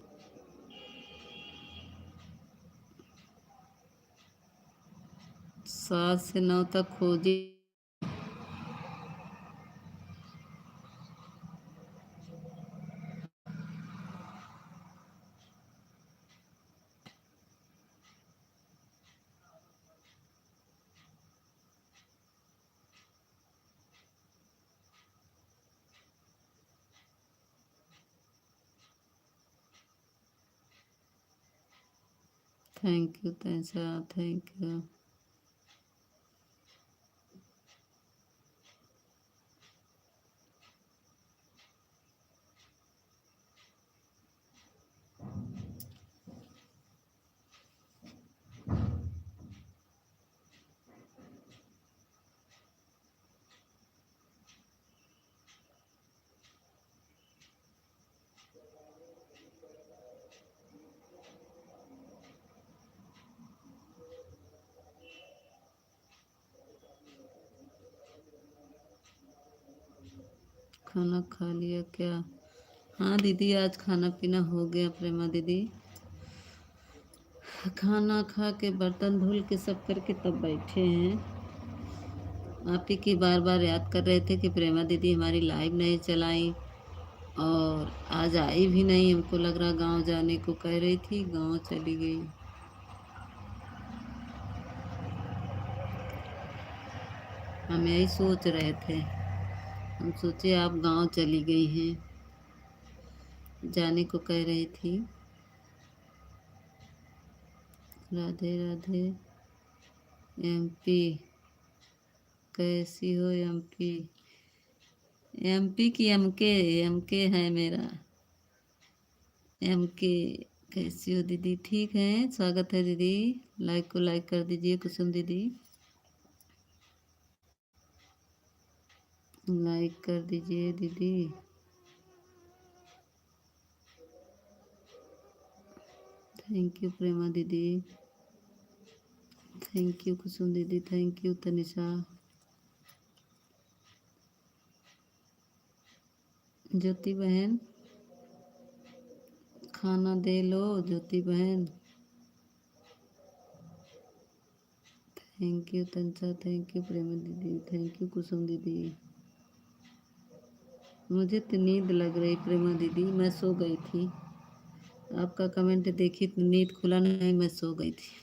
7 से 9 तक खोजी। थैंक यू तैसा, थैंक यू। खाना खा लिया क्या? हाँ दीदी, आज खाना पीना हो गया प्रेमा दीदी। खाना खा के बर्तन धुल के सब करके तब बैठे हैं। आप ही की बार बार याद कर रहे थे कि प्रेमा दीदी हमारी लाइव नहीं चलाई, और आज आई भी नहीं। हमको लग रहा गांव जाने को कह रही थी, गांव चली गई। हम यही सोच रहे थे, हम सोचे आप गांव चली गई हैं, जाने को कह रही थी। राधे राधे। एमपी, कैसी हो एमपी? एमपी की एमके, एमके है मेरा एमके। कैसी हो दीदी? ठीक है, स्वागत है दीदी। लाइक को लाइक कर दीजिए कुसुम दीदी, लाइक कर दीजिए दीदी। थैंक यू प्रेमा दीदी, थैंक यू कुसुम दीदी, थैंक यू तनिषा। ज्योति बहन, खाना दे लो ज्योति बहन। Thank you Tanisha, thank you Prema दीदी, थैंक यू कुसुम दीदी। मुझे तो नींद लग रही प्रेमा दीदी, मैं सो गई थी। आपका कमेंट देखी तो नींद खुला नहीं, मैं सो गई थी।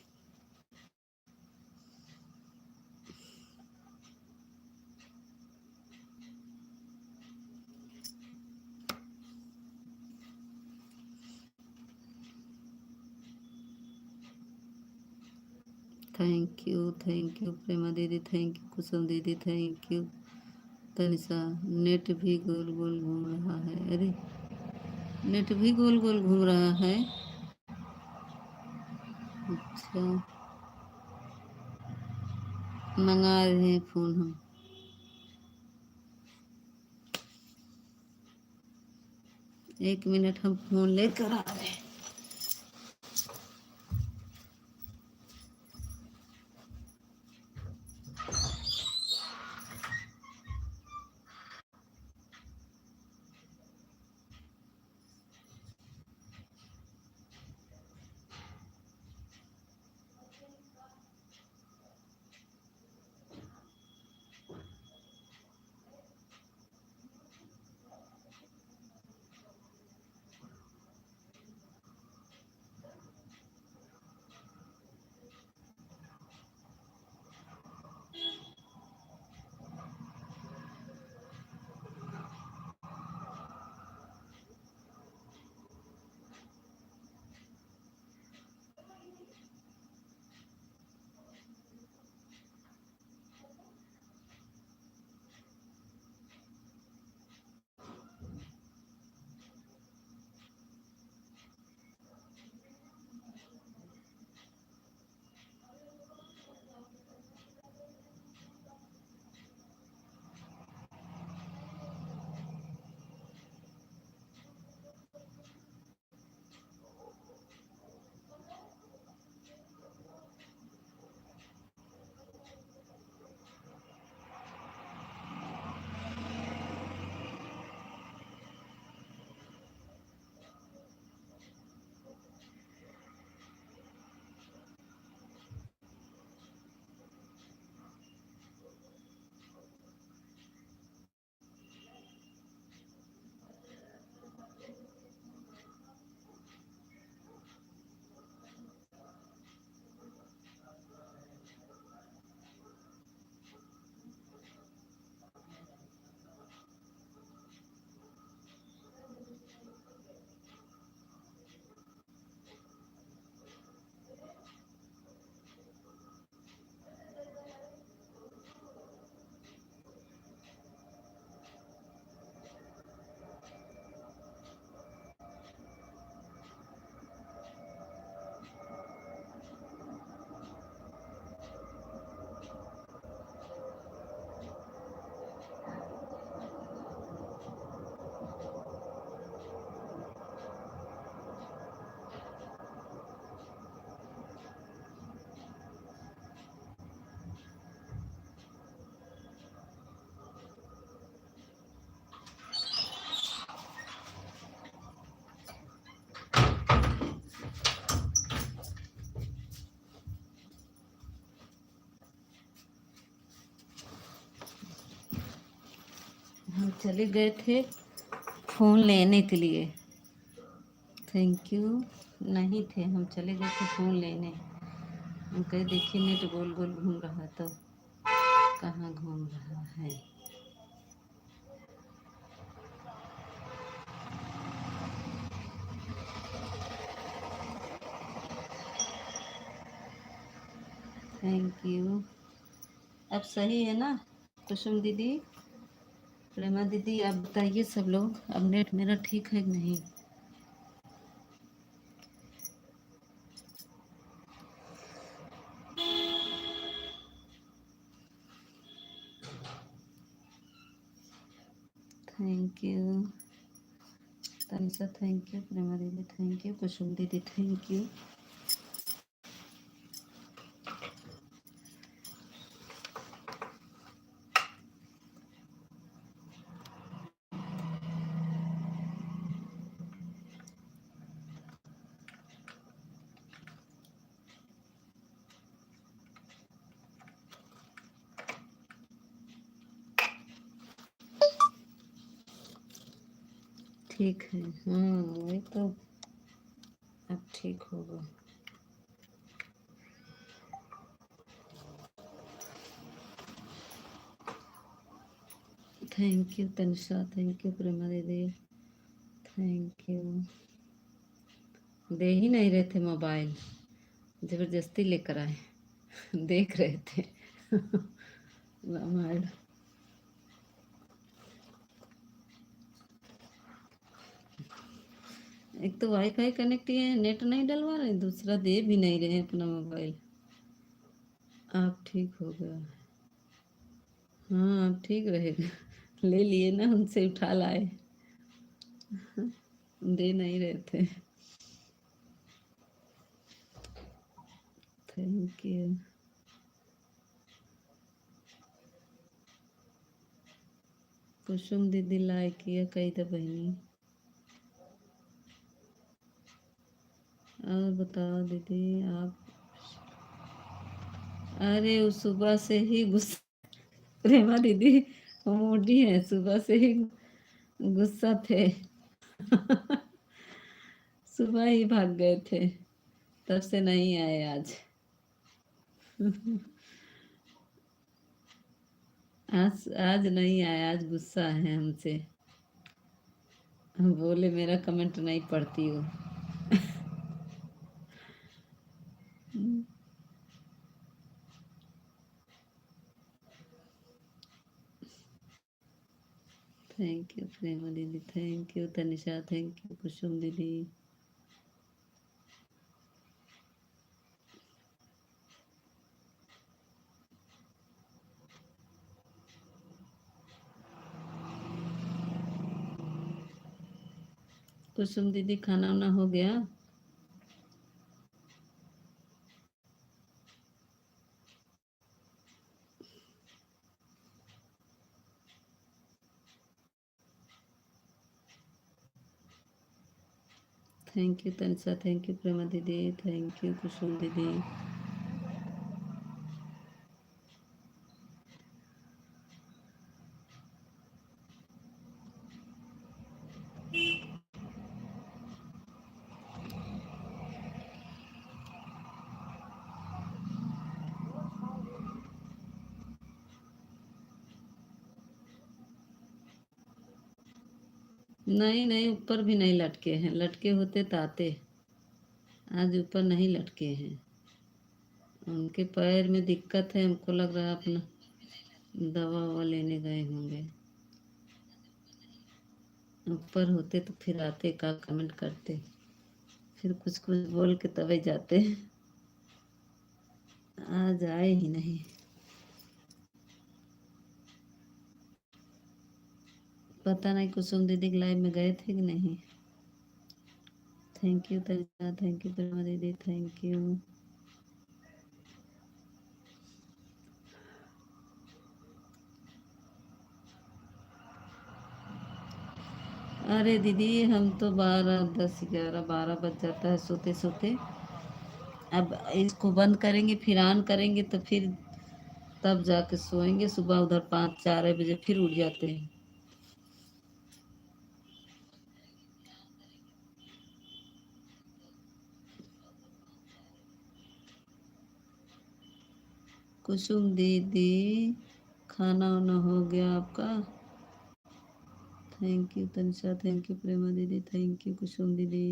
थैंक यू प्रेमा दीदी, थैंक यू कुसुम दीदी, थैंक यू तनिषा। नेट भी गोल गोल घूम रहा है। अरे, नेट भी गोल गोल घूम रहा है। अच्छा, मंगा रहे हैं फ़ोन हम। 1 मिनट, हम फ़ोन लेकर आ रहे हैं। चले गए थे फ़ोन लेने के लिए। Thank you. नहीं थे, हम चले गए थे फ़ोन लेने। हम कहे देखिए नेट गोल गोल घूम रहा, तो कहाँ घूम रहा है। Thank you. अब सही है ना कुसुम दीदी, प्रेमा दीदी, आप बताइए सब लोग, अब नेट मेरा ठीक है कि नहीं। Thank you Tanisha, thank you Prema दीदी, थैंक यू कुसुम दीदी, थैंक यू। ठीक है, हाँ वही तो, अब ठीक होगा। Thank you Tanisha, thank you Prema दीदी, थैंक यू। दे ही नहीं रहे थे मोबाइल, जबरदस्ती लेकर आए। देख रहे थे रामायण। एक तो वाईफाई कनेक्ट है, नेट नहीं डलवा रहे, दूसरा दे भी नहीं रहे अपना मोबाइल। आप ठीक हो गया, हाँ अब ठीक रहेगा। ले लिए ना, उनसे उठा लाए, दे नहीं रहे थे। Thank you. कुसुम दीदी लाइक किया कई तो बहनी। और बताओ दीदी आप। अरे वो सुबह से ही गुस्सा, प्रेमा दीदी वो मोटी है, सुबह से ही गुस्सा थे। सुबह ही भाग गए थे, तब से नहीं आए आज। आज आज नहीं आए, आज गुस्सा है हमसे। हम बोले मेरा कमेंट नहीं पढ़ती हो। थैंक यू प्रेमा दीदी, thank you Tanisha, thank you Kusum दीदी। कुसुम दीदी खाना वाना हो गया। Thank you Tanisha, thank you Prema दीदी, थैंक यू कुसुम दीदी। नहीं नहीं, ऊपर भी नहीं लटके हैं, लटके होते तो आते। आज ऊपर नहीं लटके हैं, उनके पैर में दिक्कत है, हमको लग रहा है अपना दवा ववा लेने गए होंगे। ऊपर होते तो फिर आते, का कमेंट करते, फिर कुछ कुछ बोल के तभी जाते। आज आए ही नहीं। पता नहीं कुसुम दीदी के लाइव में गए थे कि नहीं। Thank you Tanisha, thank you Prema दीदी, थैंक यू। अरे दीदी हम तो 12 10 11 12 बज जाता है सोते सोते। अब इसको बंद करेंगे फिर ऑन करेंगे तो फिर तब जाके सोएंगे। सुबह उधर 5 4 बजे फिर उठ जाते हैं। कुसुम दीदी, खाना वाना हो गया आपका? Thank you Tanisha, thank you Prema दीदी, थैंक यू कुसुम दीदी।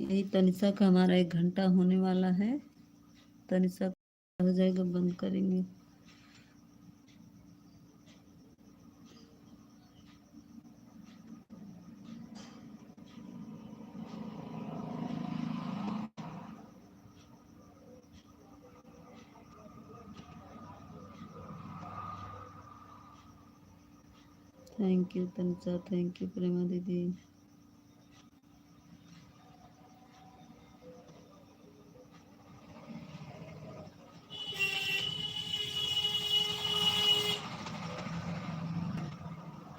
यही तनिषा का हमारा 1 घंटा होने वाला है। तनिषा हो जाएगा बंद करेंगे। Thank you Tanisha, thank you Prema दीदी।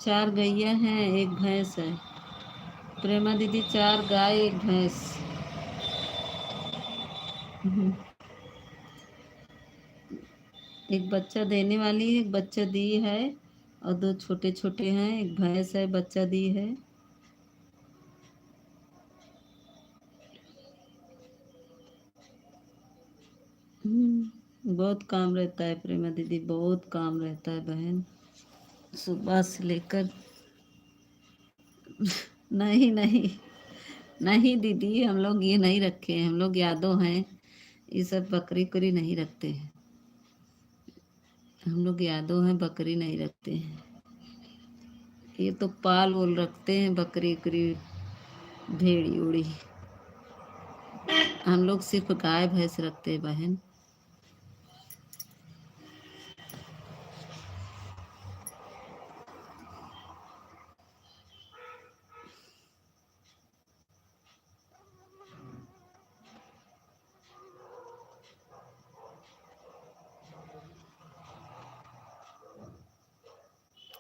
चार गैया हैं, एक भैंस है प्रेमा दीदी। 4 गाय, एक भैंस। एक बच्चा देने वाली है, एक बच्चा दी है, और 2 छोटे छोटे हैं। एक भैंस है, बच्चा दी है। बहुत काम रहता है प्रेमा दीदी, बहुत काम रहता है बहन, सुबह से लेकर। नहीं नहीं, नहीं दीदी, हम लोग ये नहीं रखे हैं, हम लोग यादव हैं। ये सब बकरी उकरी नहीं रखते हैं। हम लोग यादव हैं, बकरी नहीं रखते हैं। ये तो पाल वोल रखते हैं, बकरी उकरी, भेड़ी उड़ी। हम लोग सिर्फ गाय भैंस रखते हैं बहन।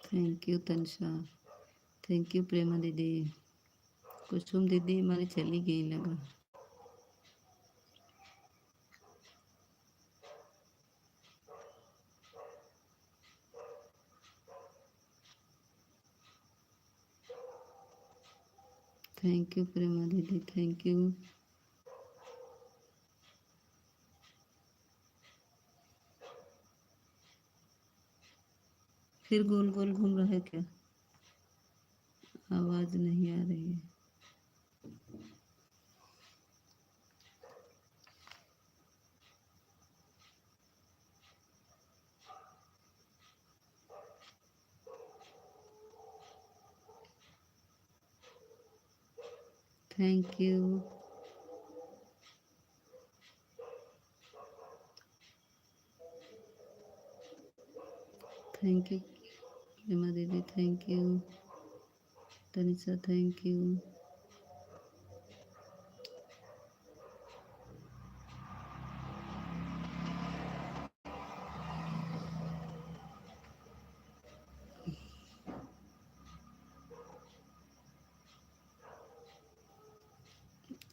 Thank you Tanisha, thank you Prema दीदी। कुसुम दीदी हमारी चली गई लगा। थैंक यू प्रेमा दीदी, थैंक यू। फिर गोल गोल घूम रहा है क्या? आवाज नहीं आ रही है। Thank you. Thank you Prema दीदी, thank you Tanisha, thank you.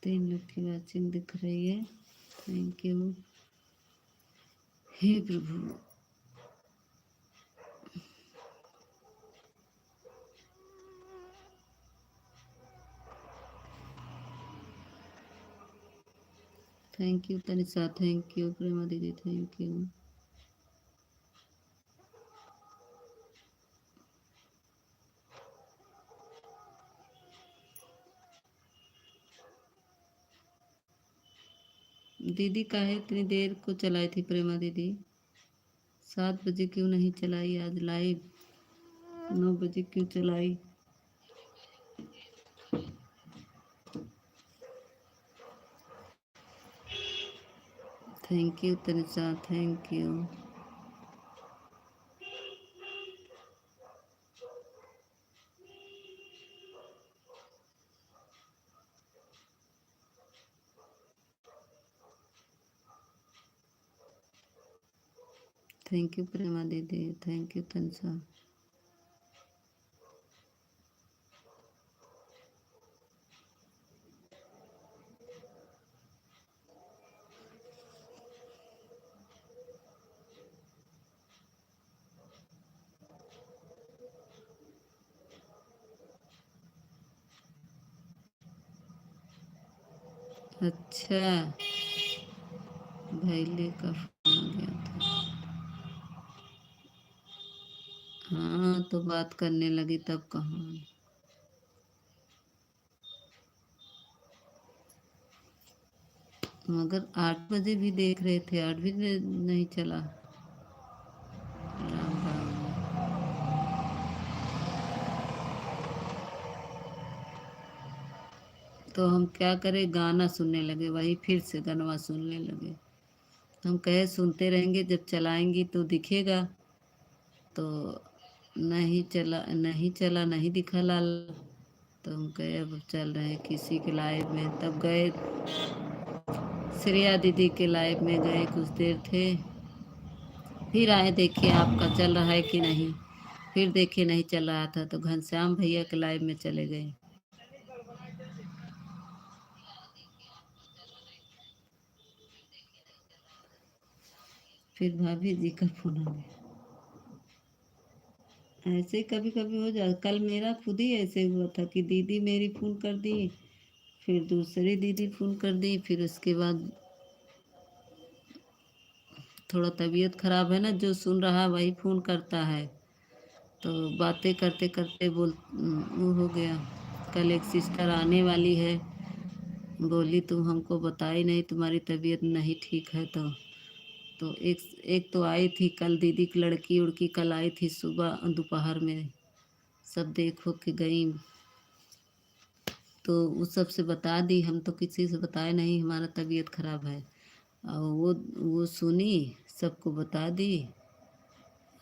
तीन लोग की वॉचिंग दिख रही है, थैंक यू। हे प्रभु। Thank you Tanisha, thank you Prema दीदी, थैंक यू। दीदी काहे इतनी देर को चलाई थी प्रेमा दीदी? 7 बजे क्यों नहीं चलाई आज लाइव? 9 बजे क्यों चलाई? Thank you Tanisha, thank you. Thank you Prema दीदी, थैंक यू तनिषा। अच्छा, भैले का फोन आ गया था। हाँ तो बात करने लगी तब कहाँ। मगर 8 बजे भी देख रहे थे, 8 बजे नहीं चला। राम राम। तो हम क्या करें, गाना सुनने लगे, वही फिर से गाना सुनने लगे। हम कहे सुनते रहेंगे, जब चलाएंगी तो दिखेगा। तो नहीं चला, नहीं चला, नहीं दिखा लाल। तो हम कहे अब चल रहे हैं किसी के लाइव में, तब गए श्रेया दीदी के लाइव में गए, कुछ देर थे, फिर आए देखे आपका चल रहा है कि नहीं, फिर देखे नहीं चल रहा था, तो घनश्याम भैया के लाइव में चले गए। फिर भाभी जी का फोन आ गया। ऐसे कभी कभी हो जाता, कल मेरा खुद ही ऐसे हुआ था कि दीदी मेरी फ़ोन कर दी, फिर दूसरी दीदी फ़ोन कर दी, फिर उसके बाद थोड़ा तबीयत ख़राब है ना, जो सुन रहा वही फ़ोन करता है, तो बातें करते करते वो हो गया। कल एक सिस्टर आने वाली है, बोली तुम हमको बताई नहीं तुम्हारी तबीयत नहीं ठीक है। तो एक एक तो आई थी कल, दीदी की लड़की उड़की कल आई थी सुबह दोपहर में, सब देखो के गई, तो उस सब से बता दी, हम तो किसी से बताए नहीं हमारा तबीयत खराब है। और वो सुनी, सबको बता दी।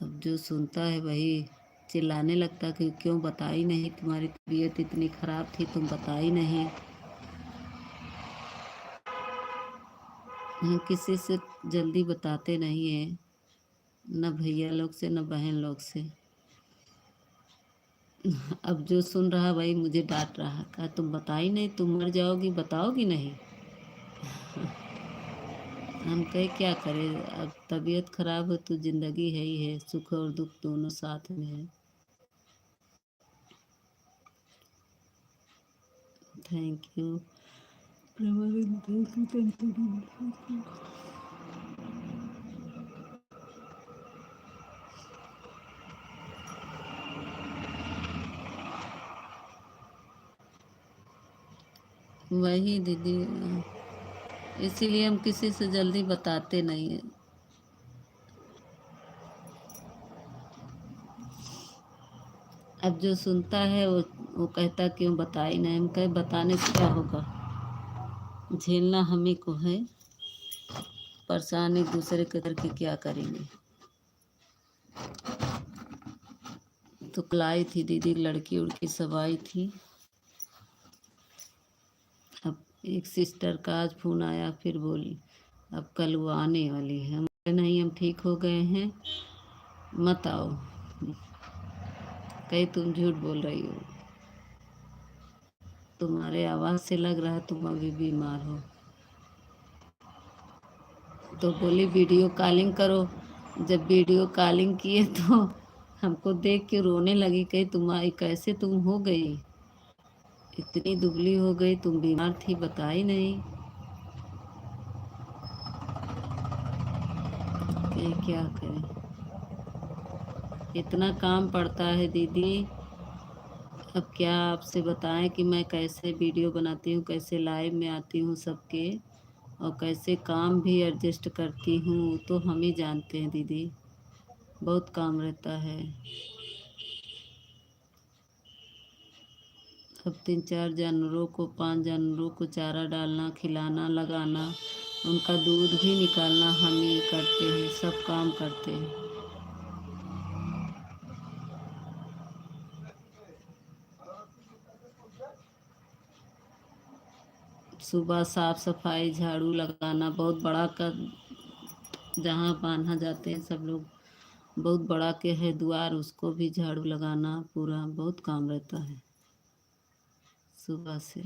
अब जो सुनता है वही चिल्लाने लगता कि क्यों बताई नहीं, तुम्हारी तबीयत इतनी खराब थी तुम बताई नहीं। हम किसी से जल्दी बताते नहीं हैं, न भैया लोग से न बहन लोग से। अब जो सुन रहा वही मुझे डांट रहा, कहा तुम बताई नहीं, तुम मर जाओगी बताओगी नहीं। हम कहे क्या करें, अब तबीयत खराब हो तो जिंदगी है ही है, सुख और दुख दोनों साथ में है। Thank you thank you. वही दीदी, इसीलिए हम किसी से जल्दी बताते नहीं हैं। अब जो सुनता है वो कहता क्यों बताई नहीं, हम कहे बताने से क्या होगा, झेलना हमें को है, परेशान एक दूसरे के करके क्या करेंगे। तो कल आई थी दीदी की लड़की उड़की सब आई थी। अब एक सिस्टर का आज फोन आया, फिर बोली अब कल वो आने वाली है। हम कहे नहीं हम ठीक हो गए हैं, मत आओ। कहीं तुम झूठ बोल रही हो, तुम्हारे आवाज़ से लग रहा है तुम अभी बीमार हो। तो बोली वीडियो कॉलिंग करो। जब वीडियो कॉलिंग किए तो हमको देख के रोने लगी, कही तुम्हारी कैसे तुम हो गई, इतनी दुबली हो गई, तुम बीमार थी बताई नहीं। कही क्या करें, इतना काम पड़ता है दीदी। अब क्या आपसे बताएं कि मैं कैसे वीडियो बनाती हूँ, कैसे लाइव में आती हूँ सबके, और कैसे काम भी एडजस्ट करती हूँ, वो तो हम ही जानते हैं दीदी, बहुत काम रहता है। अब 3-4 जानवरों को, 5 जानवरों को चारा डालना, खिलाना, लगाना, उनका दूध भी निकालना हम ही करते हैं, सब काम करते हैं। सुबह साफ सफाई, झाड़ू लगाना, बहुत बड़ा कर, जहाँ बांधा जाते हैं सब लोग, बहुत बड़ा के है द्वार, उसको भी झाड़ू लगाना, पूरा बहुत काम रहता है सुबह से।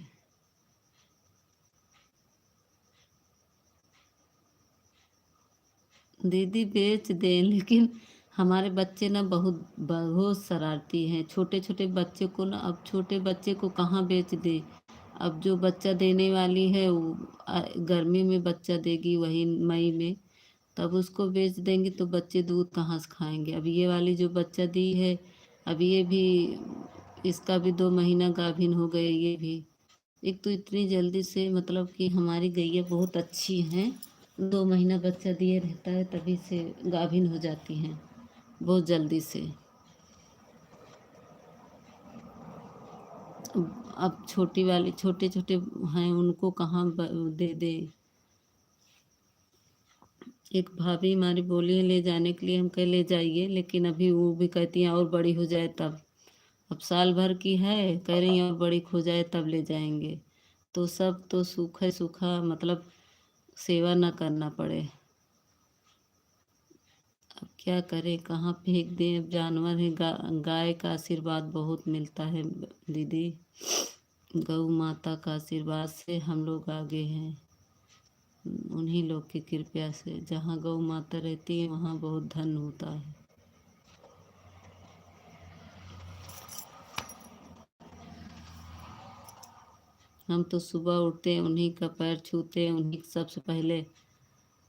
दीदी बेच दें, लेकिन हमारे बच्चे ना बहुत बहुत शरारती हैं, छोटे छोटे बच्चे को ना, अब छोटे बच्चे को कहाँ बेच दे, अब जो बच्चा देने वाली है वो गर्मी में बच्चा देगी, वही मई में, तब उसको बेच देंगे तो बच्चे दूध कहाँ से खाएंगे। अब ये वाली जो बच्चा दी है, अब ये भी, इसका भी 2 महीना गाभिन हो गए ये भी। एक तो इतनी जल्दी से, मतलब कि हमारी गैया बहुत अच्छी हैं, 2 महीना बच्चा दिए रहता है तभी से गाभिन हो जाती हैं बहुत जल्दी से। अब छोटी वाली, छोटे छोटे हैं, उनको कहाँ दे दे। एक भाभी हमारी बोली है ले जाने के लिए, हम कह ले जाइए, लेकिन अभी वो भी कहती हैं और बड़ी हो जाए तब। अब साल भर की है, कह रही हैं और बड़ी हो जाए तब ले जाएंगे। तो सब तो सूखा सूखा, मतलब सेवा ना करना पड़े। अब क्या करें, कहाँ फेंक दें। अब जानवर है, गाय का आशीर्वाद बहुत मिलता है दीदी। गौ माता का आशीर्वाद से हम लोग आगे हैं, उन्हीं लोग की कृपा से। जहाँ गौ माता रहती है वहाँ बहुत धन होता है। हम तो सुबह उठते हैं, उन्हीं का पैर छूते हैं, उन्हीं सबसे पहले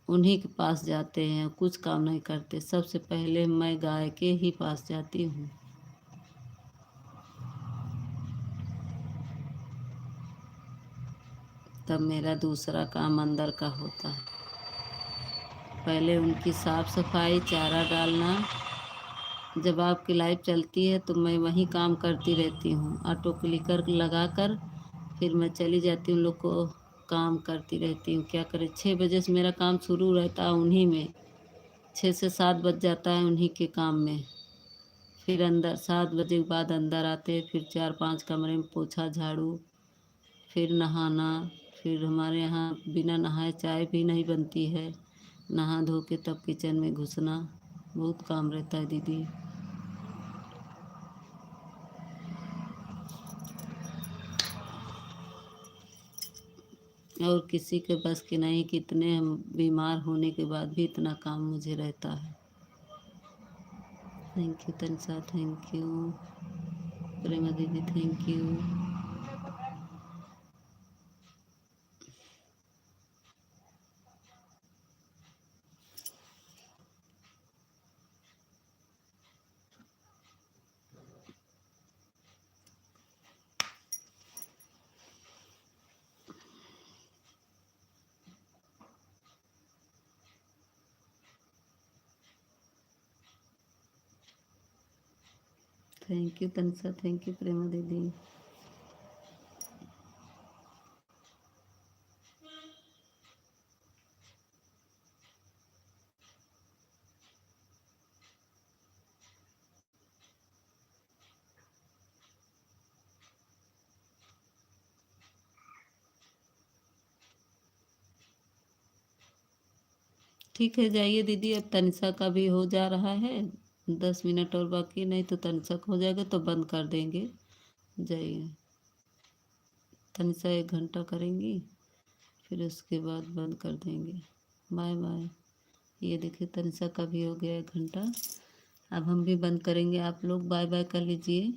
उन्हीं के पास जाते हैं। कुछ काम नहीं करते, सबसे पहले मैं गाय के ही पास जाती हूँ। तब मेरा दूसरा काम अंदर का होता है। पहले उनकी साफ सफाई, चारा डालना। जब आपकी लाइफ चलती है तो मैं वही काम करती रहती हूँ, ऑटो क्लिकर लगा कर फिर मैं चली जाती हूँ, लोग को काम करती रहती हूँ। क्या करें, 6 बजे से मेरा काम शुरू रहता है उन्हीं में, 6 से 7 बज जाता है उन्हीं के काम में। फिर अंदर 7 बजे के बाद अंदर आते, फिर 4-5 कमरे में पोछा झाड़ू, फिर नहाना। फिर हमारे यहाँ बिना नहाए चाय भी नहीं बनती है, नहा धो के तब किचन में घुसना। बहुत काम रहता है दीदी। और किसी के बस की नहीं, कितने हम बीमार होने के बाद भी इतना काम मुझे रहता है। Thank you Tanisha, thank you Prema दीदी, thank you. Thank you Tanisha, thank you Prema दीदी। ठीक है, जाइए दीदी, अब तनिषा का भी हो जा रहा है, 10 मिनट और बाकी, नहीं तो तनिषा का हो जाएगा तो बंद कर देंगे। जाइए, तनिषा 1 घंटा करेंगी, फिर उसके बाद बंद कर देंगे। Bye bye. ये देखिए तनिषा का भी हो गया 1 घंटा। अब हम भी बंद करेंगे, आप लोग बाय बाय कर लीजिए।